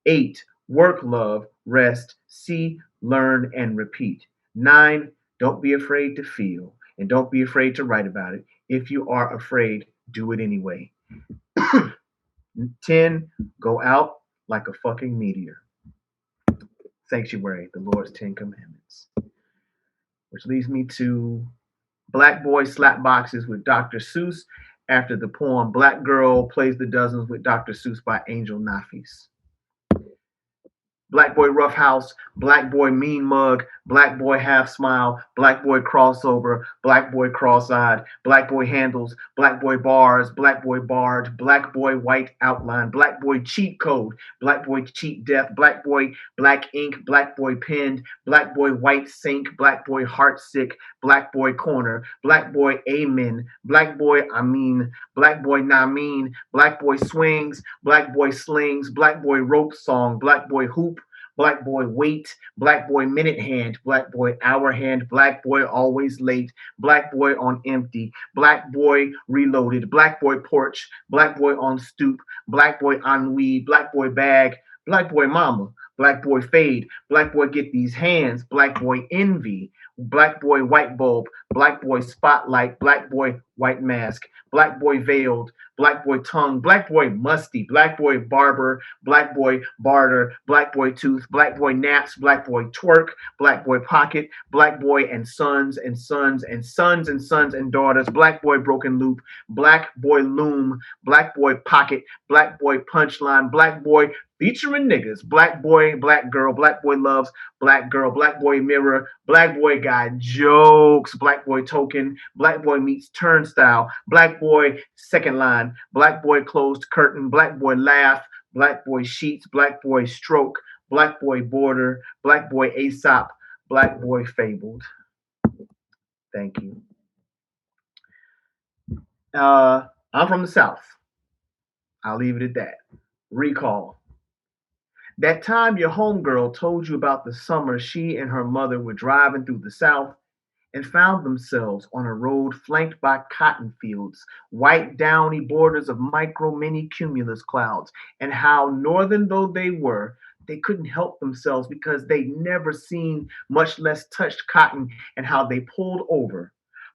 8. Work, love, rest, see, learn, and repeat. 9. Don't be afraid to feel, and don't be afraid to write about it. If you are afraid, do it anyway. 10. Go out like a fucking meteor. Sanctuary, the Lord's 10 Commandments. Which leads me to Black Boy Slap Boxes with Dr. Seuss after the poem Black Girl Plays the Dozens with Dr. Seuss by Angel Nafis. Black Boy Roughhouse, Black Boy Mean Mug, Black Boy Half Smile, Black Boy Crossover, Black Boy Cross-Eyed, Black Boy Handles, Black Boy Bars, Black Boy Barred, Black Boy White Outline, Black Boy Cheat Code, Black Boy Cheat Death, Black Boy Black Ink, Black Boy Pinned, Black Boy White Sink, Black Boy Heart Sick, Black Boy Corner, Black Boy Amen, Black Boy Amin, Black Boy Namin, Black Boy Swings, Black Boy Slings, Black Boy Rope Song, Black Boy Hoop, Black Boy Wait, Black Boy Minute Hand, Black Boy Hour Hand, Black Boy Always Late, Black Boy on Empty, Black Boy Reloaded, Black Boy Porch, Black Boy on Stoop, Black Boy Ennui, Black Boy Bag, Black Boy Mama, Black Boy Fade, Black Boy Get These Hands, Black Boy Envy, Black Boy White Bulb, Black Boy Spotlight, Black Boy White Mask, Black Boy Veiled, Black Boy Tongue, Black Boy Musty, Black Boy Barber, Black Boy Barter, Black Boy Tooth, Black Boy Naps, Black Boy Twerk, Black Boy Pocket, Black Boy and Sons and Sons and Sons and Sons and Daughters, Black Boy Broken Loop, Black Boy Loom, Black Boy Pocket, Black Boy Punchline, Black Boy featuring niggas, Black Boy, Black Girl, Black Boy Loves, Black Girl, Black Boy Mirror, Black Boy Got Jokes, Black Boy Token, Black Boy Meets Turnstile, Black Boy Second Line, Black Boy Closed Curtain, Black Boy Laugh, Black Boy Sheets, Black Boy Stroke, Black Boy Border, Black Boy Aesop, Black Boy Fabled. Thank you. I'm from the South. I'll leave it at that. Recall. That time your homegirl told you about the summer she and her mother were driving through the South and found themselves on a road flanked by cotton fields, white downy borders of micro mini cumulus clouds, and how northern though they were, they couldn't help themselves because they'd never seen, much less touched cotton, and how they pulled over,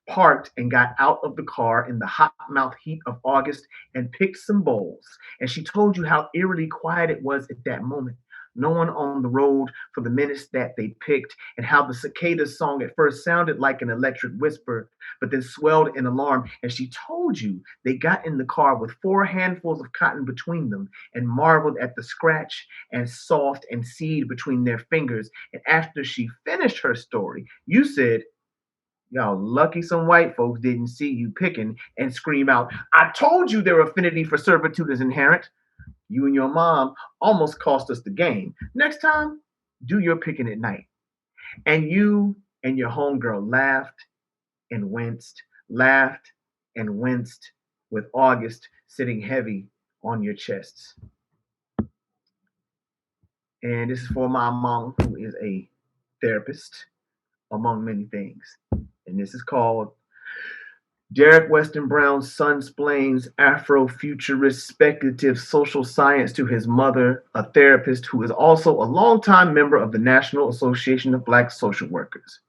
parked, and got out of the car in the hot mouth heat of August and picked some bowls. And she told you how eerily quiet it was at that moment. No one on the road for the minutes that they picked, and how the cicadas song at first sounded like an electric whisper, but then swelled in alarm. And she told you they got in the car with 4 handfuls of cotton between them and marveled at the scratch and soft and seed between their fingers. And after she finished her story, you said, y'all lucky some white folks didn't see you picking, and scream out, I told you their affinity for servitude is inherent. You and your mom almost cost us the game. Next time, do your picking at night. And you and your homegirl laughed and winced with August sitting heavy on your chests. And this is for my mom, who is a therapist, among many things. And this is called Derrick Weston Brown's son explains Afrofuturist speculative social science to his mother, a therapist who is also a longtime member of the National Association of Black Social Workers.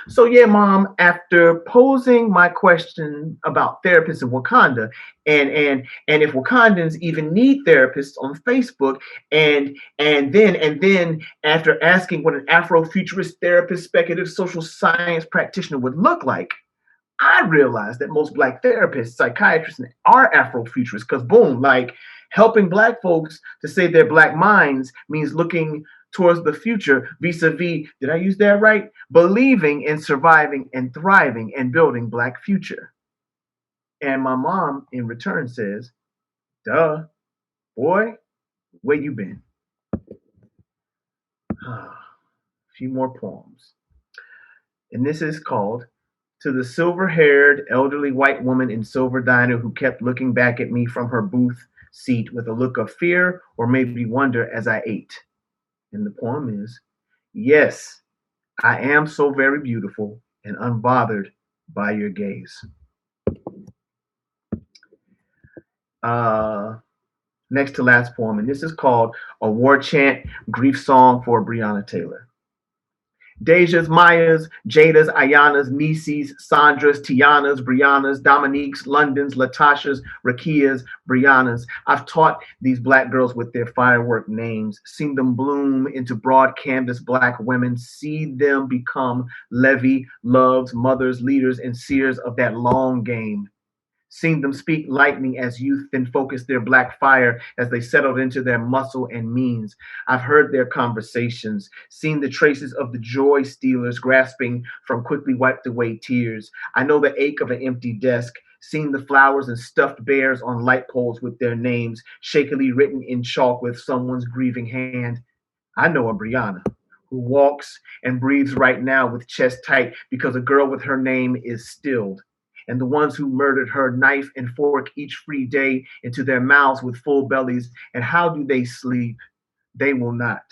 So yeah, Mom, after posing my question about therapists in Wakanda and if Wakandans even need therapists on Facebook, and then after asking what an Afrofuturist therapist, speculative social science practitioner would look like, I realized that most Black therapists, psychiatrists are Afrofuturists because, boom, like helping Black folks to save their Black minds means looking towards the future vis-a-vis, did I use that right? Believing in surviving and thriving and building Black future. And my mom, in return, says, duh, boy, where you been? A few more poems. And this is called To the Silver-Haired Elderly White Woman in Silver Diner Who Kept Looking Back at Me from her booth seat with a look of fear or maybe wonder as I ate. And the poem is, yes, I am so very beautiful and unbothered by your gaze. Next to last poem, and this is called A War Chant Grief Song for Breonna Taylor. Deja's, Maya's, Jada's, Ayana's, Nisi's, Sandra's, Tiana's, Brianna's, Dominique's, London's, Latasha's, Rakia's, Brianna's. I've taught these Black girls with their firework names, seen them bloom into broad canvas Black women, see them become Levy, loves, mothers, leaders, and seers of that long game. Seen them speak lightning as youth then focus their Black fire as they settled into their muscle and means. I've heard their conversations, seen the traces of the joy stealers grasping from quickly wiped away tears. I know the ache of an empty desk, seen the flowers and stuffed bears on light poles with their names shakily written in chalk with someone's grieving hand. I know a Brianna who walks and breathes right now with chest tight because a girl with her name is stilled. And the ones who murdered her knife and fork each free day into their mouths with full bellies. And how do they sleep? They will not.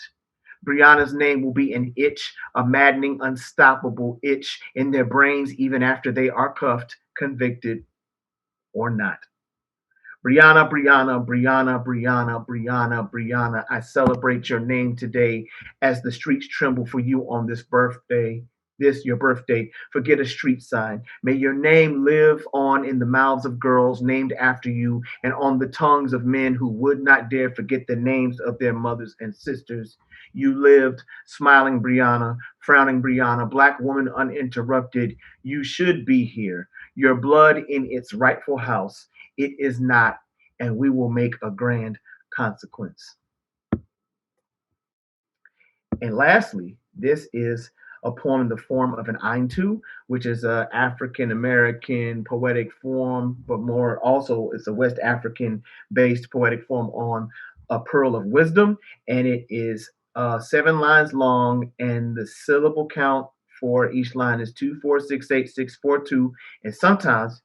Brianna's name will be an itch, a maddening, unstoppable itch in their brains even after they are cuffed, convicted, or not. Brianna, Brianna, Brianna, Brianna, Brianna, Brianna, I celebrate your name today as the streets tremble for you on this birthday. This, your birthday, forget a street sign. May your name live on in the mouths of girls named after you and on the tongues of men who would not dare forget the names of their mothers and sisters. You lived, smiling Brianna, frowning Brianna, Black woman uninterrupted. You should be here, your blood in its rightful house. It is not, and we will make a grand consequence. And lastly, this is a poem in the form of an Aintu, which is an African American poetic form, but more also it's a West African based poetic form on a pearl of wisdom. And it is 7 lines long, and the syllable count for each line is 2, 4, 6, 8, 6, 4, 2. And sometimes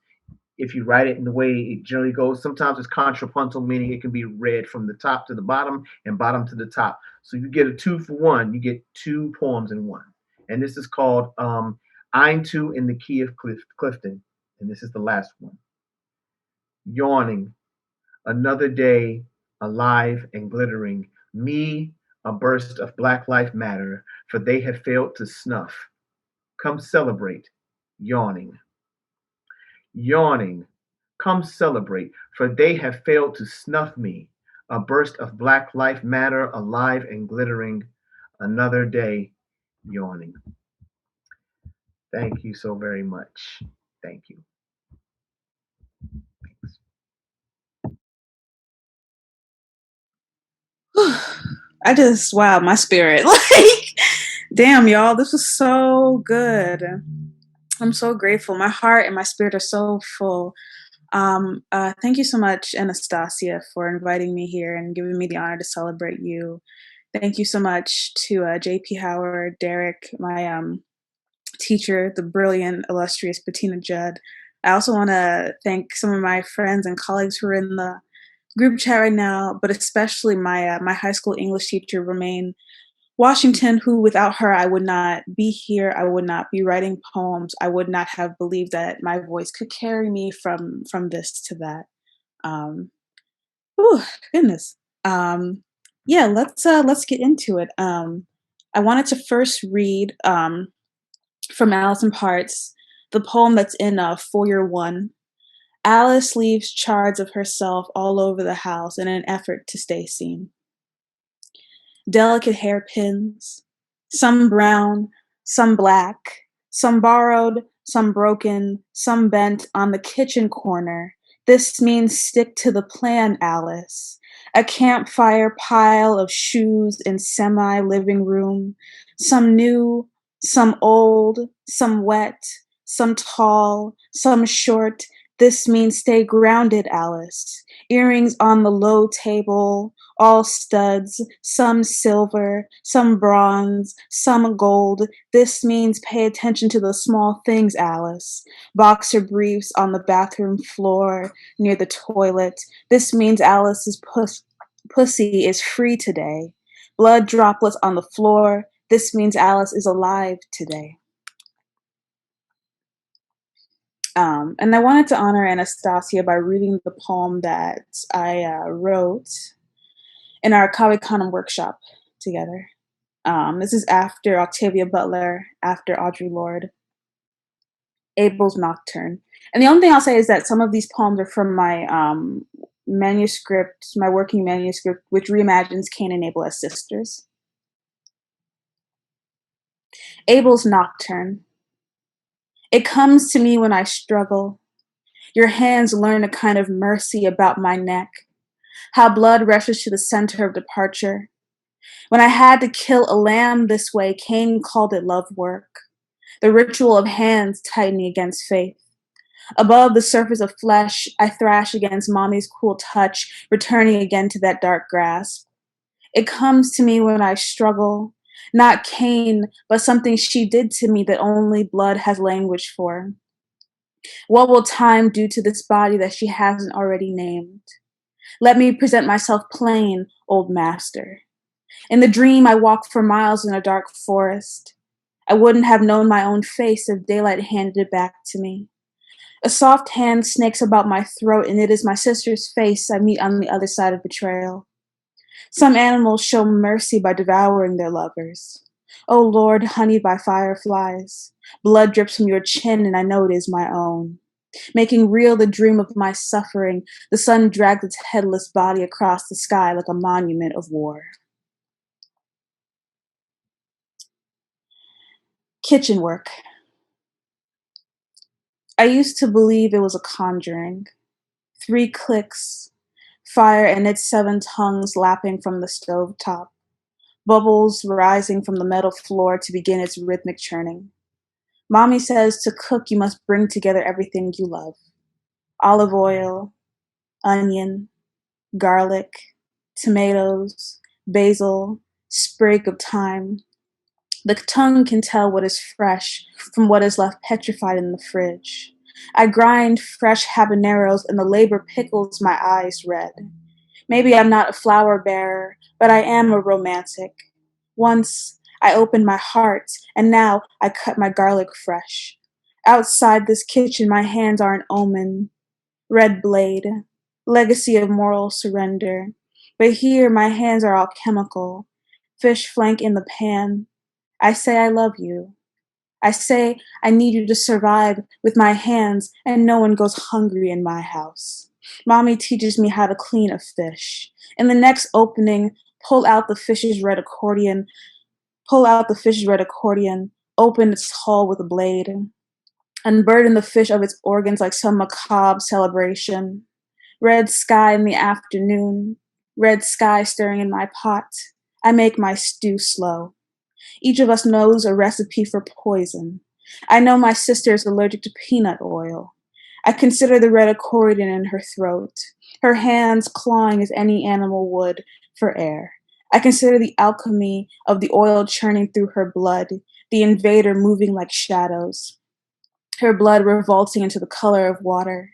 if you write it in the way it generally goes, sometimes it's contrapuntal, meaning it can be read from the top to the bottom and bottom to the top. So you get a 2 for 1, you get 2 poems in one. And this is called Aintu in the Key of Clifton. And this is the last one. Yawning, another day, alive and glittering. Me, a burst of Black Life Matter, for they have failed to snuff. Come celebrate, yawning. Yawning, come celebrate, for they have failed to snuff me, a burst of Black Life Matter, alive and glittering, another day, yawning. Thank you so very much. Thank you. Wow, my spirit. Like, damn, y'all, this was so good. I'm so grateful. My heart and my spirit are so full. Thank you so much, Anastacia, for inviting me here and giving me the honor to celebrate you. Thank you so much to J.P. Howard, Derrick, my teacher, the brilliant, illustrious Bettina Judd. I also want to thank some of my friends and colleagues who are in the group chat right now, but especially my high school English teacher, Romaine Washington, who without her, I would not be here. I would not be writing poems. I would not have believed that my voice could carry me from this to that. Oh goodness. Yeah, let's get into it. I wanted to first read from Allison Parts the poem that's in Foyer 1. Alice leaves shards of herself all over the house in an effort to stay seen. Delicate hairpins, some brown, some black, some borrowed, some broken, some bent on the kitchen corner. This means stick to the plan, Alice. A campfire pile of shoes in semi-living room, some new, some old, some wet, some tall, some short. This means stay grounded, Alice. Earrings on the low table, all studs, some silver, some bronze, some gold. This means pay attention to the small things, Alice. Boxer briefs on the bathroom floor near the toilet. This means Alice's pussy is free today. Blood droplets on the floor. This means Alice is alive today. And I wanted to honor Anastacia by reading the poem that I wrote in our Kawhi Khanum workshop together. This is after Octavia Butler, after Audre Lorde, Abel's Nocturne. And the only thing I'll say is that some of these poems are from my manuscript, my working manuscript, which reimagines Cain and Abel as sisters. Abel's Nocturne. It comes to me when I struggle. Your hands learn a kind of mercy about my neck, how blood rushes to the center of departure. When I had to kill a lamb this way, Cain called it love work, the ritual of hands tightening against faith. Above the surface of flesh, I thrash against mommy's cool touch, returning again to that dark grasp. It comes to me when I struggle, not Cain, but something she did to me that only blood has language for. What will time do to this body that she hasn't already named? Let me present myself plain, old master. In the dream, I walk for miles in a dark forest. I wouldn't have known my own face if daylight handed it back to me. A soft hand snakes about my throat, and it is my sister's face I meet on the other side of betrayal. Some animals show mercy by devouring their lovers. Oh Lord, honeyed by fireflies. Blood drips from your chin, and I know it is my own. Making real the dream of my suffering, the sun dragged its headless body across the sky like a monument of war. Kitchen work. I used to believe it was a conjuring. 3 clicks, fire and its 7 tongues lapping from the stove top, bubbles rising from the metal floor to begin its rhythmic churning. Mommy says to cook you must bring together everything you love. Olive oil, onion, garlic, tomatoes, basil, sprig of thyme. The tongue can tell what is fresh from what is left petrified in the fridge. I grind fresh habaneros and the labor pickles my eyes red. Maybe I'm not a flower bearer, but I am a romantic. Once I opened my heart, and now I cut my garlic fresh. Outside this kitchen, my hands are an omen. Red blade, legacy of moral surrender. But here my hands are alchemical. Fish flank in the pan. I say I love you. I say I need you to survive with my hands, and no one goes hungry in my house. Mommy teaches me how to clean a fish. In the next opening, pull out the fish's red accordion, open its hull with a blade, unburden the fish of its organs like some macabre celebration. Red sky in the afternoon, red sky stirring in my pot. I make my stew slow. Each of us knows a recipe for poison. I know my sister is allergic to peanut oil. I consider the red accordion in her throat, her hands clawing as any animal would for air. I consider the alchemy of the oil churning through her blood, the invader moving like shadows, her blood revolting into the color of water.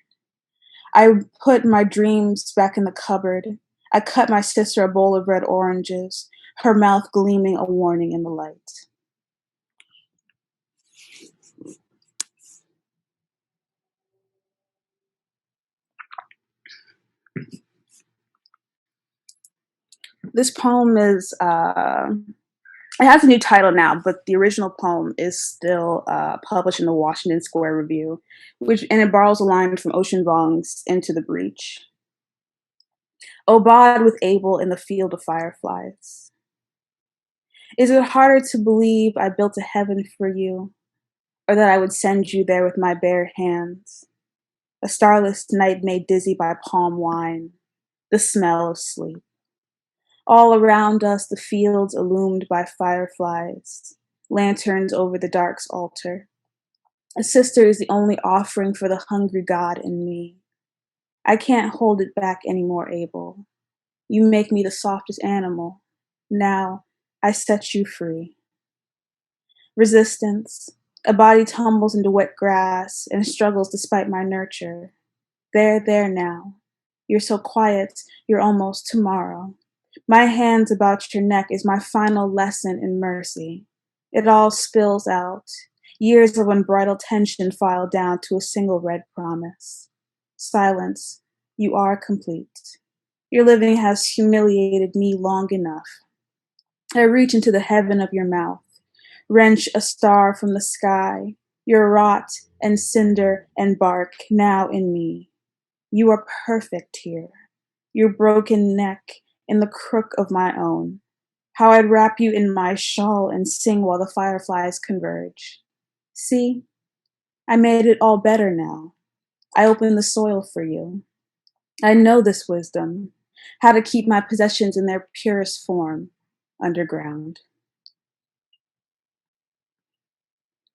I put my dreams back in the cupboard. I cut my sister a bowl of red oranges, her mouth gleaming a warning in the light. This poem is, it has a new title now, but the original poem is still published in the Washington Square Review, and it borrows a line from Ocean Vuong's Into the Breach. O Bod with Abel in the field of fireflies. Is it harder to believe I built a heaven for you, or that I would send you there with my bare hands? A starless night made dizzy by palm wine, the smell of sleep. All around us, the fields illumined by fireflies, lanterns over the dark's altar. A sister is the only offering for the hungry God in me. I can't hold it back anymore, Abel. You make me the softest animal. Now, I set you free. Resistance. A body tumbles into wet grass and struggles despite my nurture. There now. You're so quiet, you're almost tomorrow. My hands about your neck is my final lesson in mercy. It all spills out. Years of unbridled tension file down to a single red promise. Silence. You are complete. Your living has humiliated me long enough. I reach into the heaven of your mouth, wrench a star from the sky, your rot and cinder and bark now in me. You are perfect here. Your broken neck in the crook of my own. How I'd wrap you in my shawl and sing while the fireflies converge. See, I made it all better now. I opened the soil for you. I know this wisdom, how to keep my possessions in their purest form, underground.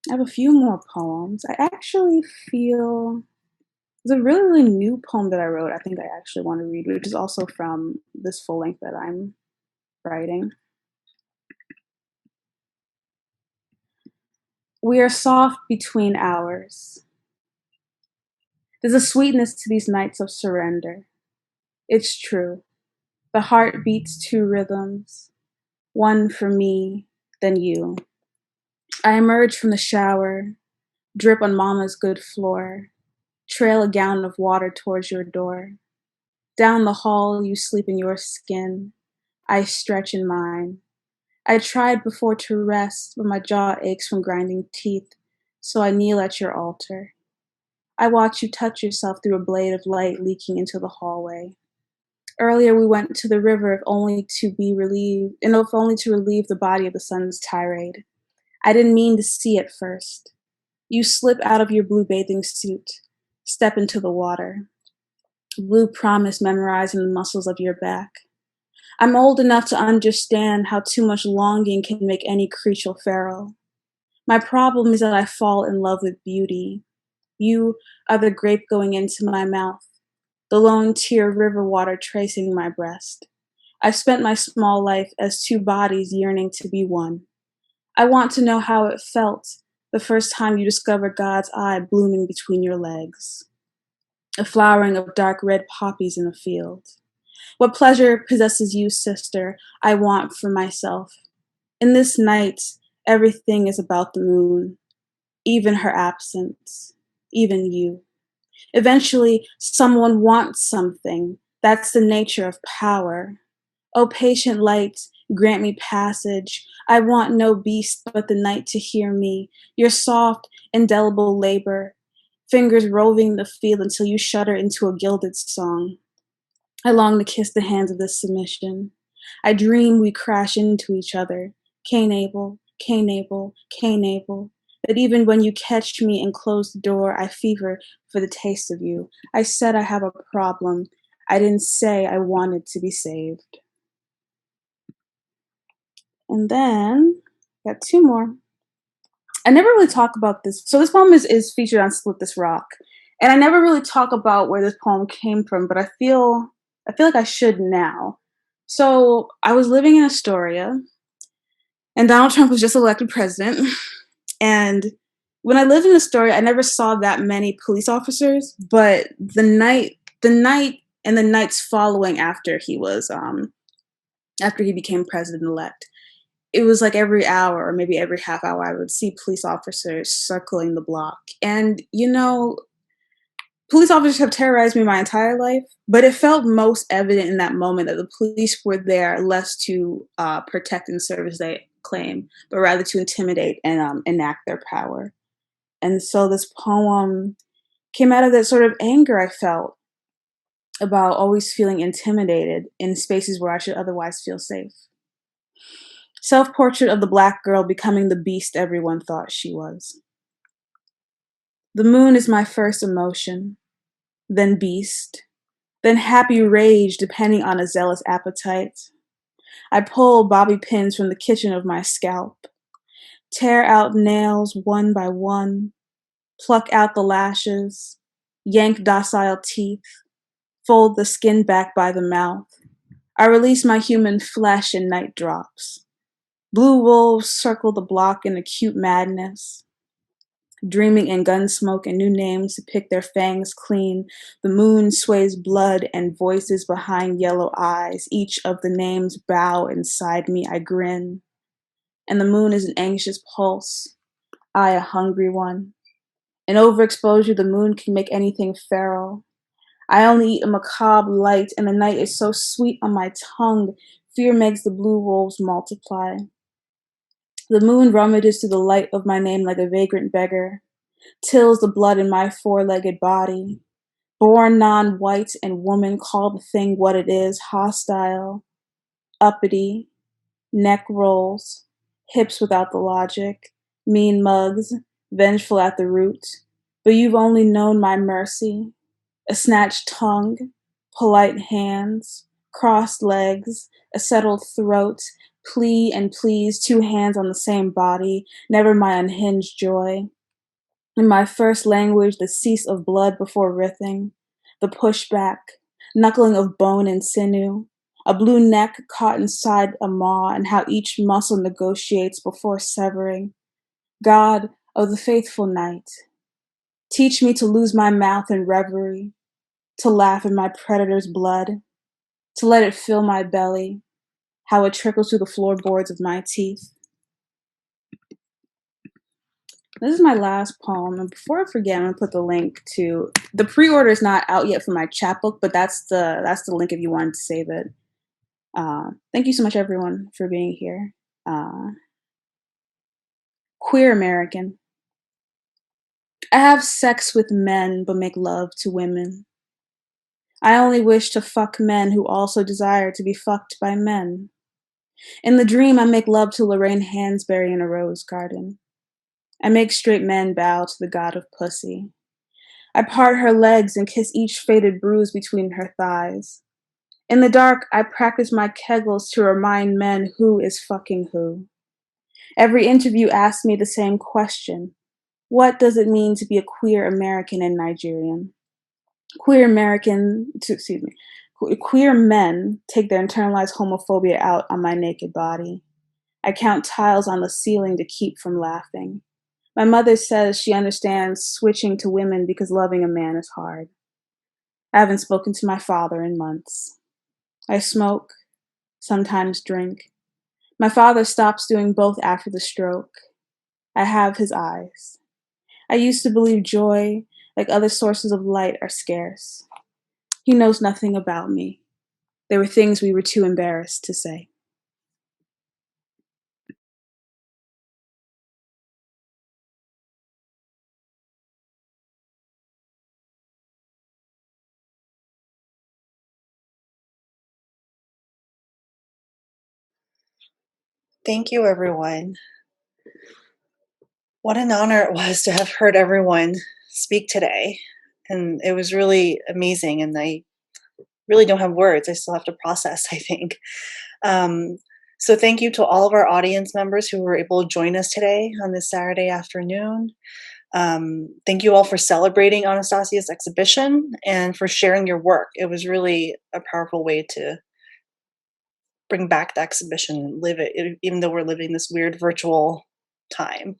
I have a few more poems. I actually feel there's a really, really new poem that I wrote I think I actually want to read, which is also from this full length that I'm writing. We are soft between hours. There's a sweetness to these nights of surrender. It's true. The heart beats two rhythms, one for me, then you. I emerge from the shower, drip on mama's good floor, trail a gallon of water towards your door. Down the hall, you sleep in your skin. I stretch in mine. I tried before to rest, but my jaw aches from grinding teeth, so I kneel at your altar. I watch you touch yourself through a blade of light leaking into the hallway. Earlier, we went to the river if only to relieve the body of the sun's tirade. I didn't mean to see it first. You slip out of your blue bathing suit, step into the water. Blue promise memorizing the muscles of your back. I'm old enough to understand how too much longing can make any creature feral. My problem is that I fall in love with beauty. You are the grape going into my mouth, the lone tear river water tracing my breast. I've spent my small life as two bodies yearning to be one. I want to know how it felt the first time you discovered God's eye blooming between your legs. A flowering of dark red poppies in a field. What pleasure possesses you, sister, I want for myself. In this night, everything is about the moon, even her absence, even you. Eventually, someone wants something. That's the nature of power. O patient light, grant me passage. I want no beast but the night to hear me, your soft, indelible labor, fingers roving the field until you shudder into a gilded song. I long to kiss the hands of this submission. I dream we crash into each other, Cain Abel, Cain Abel, Cain Abel. That even when you catch me and close the door, I fever for the taste of you. I said I have a problem. I didn't say I wanted to be saved. And then, got two more. I never really talk about this. So this poem is featured on Split This Rock. And I never really talk about where this poem came from, but I feel like I should now. So I was living in Astoria, and Donald Trump was just elected president. And when I lived in Astoria, I never saw that many police officers. But the night, and the nights following after he became president elect, it was like every hour or maybe every half hour, I would see police officers circling the block. And police officers have terrorized me my entire life, but it felt most evident in that moment that the police were there less to protect and serve as they claim, but rather to intimidate and enact their power. And so this poem came out of that sort of anger I felt about always feeling intimidated in spaces where I should otherwise feel safe. Self-portrait of the Black girl becoming the beast everyone thought she was. The moon is my first emotion, then beast, then happy rage depending on a zealous appetite. I pull bobby pins from the kitchen of my scalp, tear out nails one by one, pluck out the lashes, yank docile teeth, fold the skin back by the mouth. I release my human flesh in night drops. Blue wolves circle the block in acute madness, dreaming in gun smoke and new names to pick their fangs clean. The moon sways blood and voices behind yellow eyes. Each of the names bow inside me. I grin. And the moon is an anxious pulse. I a hungry one. In overexposure, the moon can make anything feral. I only eat a macabre light, and the night is so sweet on my tongue. Fear makes the blue wolves multiply. The moon rummages through the light of my name like a vagrant beggar, tills the blood in my four-legged body. Born non-white and woman, call the thing what it is, hostile, uppity, neck rolls, hips without the logic, mean mugs, vengeful at the root. But you've only known my mercy, a snatched tongue, polite hands, crossed legs, a settled throat, plea and please, two hands on the same body, never my unhinged joy. In my first language, the cease of blood before writhing, the pushback, knuckling of bone and sinew, a blue neck caught inside a maw, and how each muscle negotiates before severing. God of the faithful night, teach me to lose my mouth in reverie, to laugh in my predator's blood, to let it fill my belly, how it trickles through the floorboards of my teeth. This is my last poem, and before I forget, I'm gonna put the link to the pre-order is not out yet for my chapbook, but that's the link if you wanted to save it. Thank you so much, everyone, for being here. Queer American. I have sex with men, but make love to women. I only wish to fuck men who also desire to be fucked by men. In the dream, I make love to Lorraine Hansberry in a rose garden. I make straight men bow to the god of pussy. I part her legs and kiss each faded bruise between her thighs. In the dark, I practice my kegels to remind men who is fucking who. Every interview asks me the same question. What does it mean to be a queer American and Nigerian? Queer men take their internalized homophobia out on my naked body. I count tiles on the ceiling to keep from laughing. My mother says she understands switching to women because loving a man is hard. I haven't spoken to my father in months. I smoke, sometimes drink. My father stops doing both after the stroke. I have his eyes. I used to believe joy, like other sources of light, are scarce. He knows nothing about me. There were things we were too embarrassed to say. Thank you, everyone. What an honor it was to have heard everyone speak today. And it was really amazing. And I really don't have words. I still have to process, I think. So thank you to all of our audience members who were able to join us today on this Saturday afternoon. Thank you all for celebrating Anastasia's exhibition and for sharing your work. It was really a powerful way to bring back the exhibition and live it, even though we're living this weird virtual time.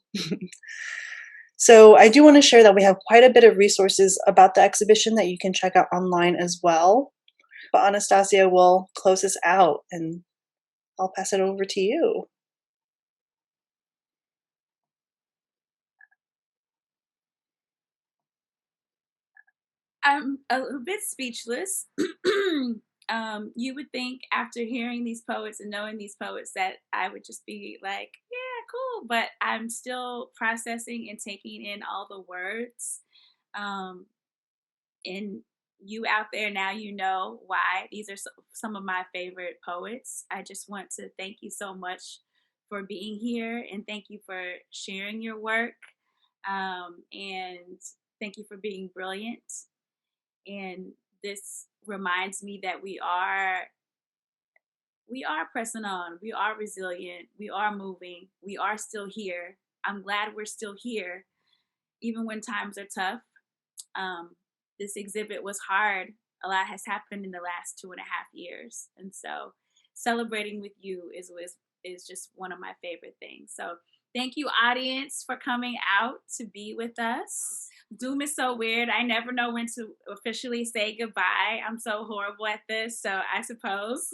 So I do want to share that we have quite a bit of resources about the exhibition that you can check out online as well. But Anastacia will close us out, and I'll pass it over to you. I'm a little bit speechless. You would think after hearing these poets and knowing these poets that I would just be like, yeah, cool. But I'm still processing and taking in all the words. And you out there now, you know why these are some of my favorite poets. I just want to thank you so much for being here, and thank you for sharing your work. And thank you for being brilliant. And this reminds me that we are pressing on, we are resilient, we are moving, we are still here. I'm glad we're still here even when times are tough. This exhibit was hard. A lot has happened in the last 2.5 years, and so celebrating with you is just one of my favorite things. So thank you, audience, for coming out to be with us. Zoom is so weird. I never know when to officially say goodbye. I'm so horrible at this. So I suppose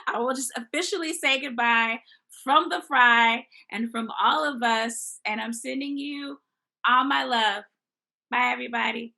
I will just officially say goodbye from the Frye and from all of us. And I'm sending you all my love. Bye, everybody.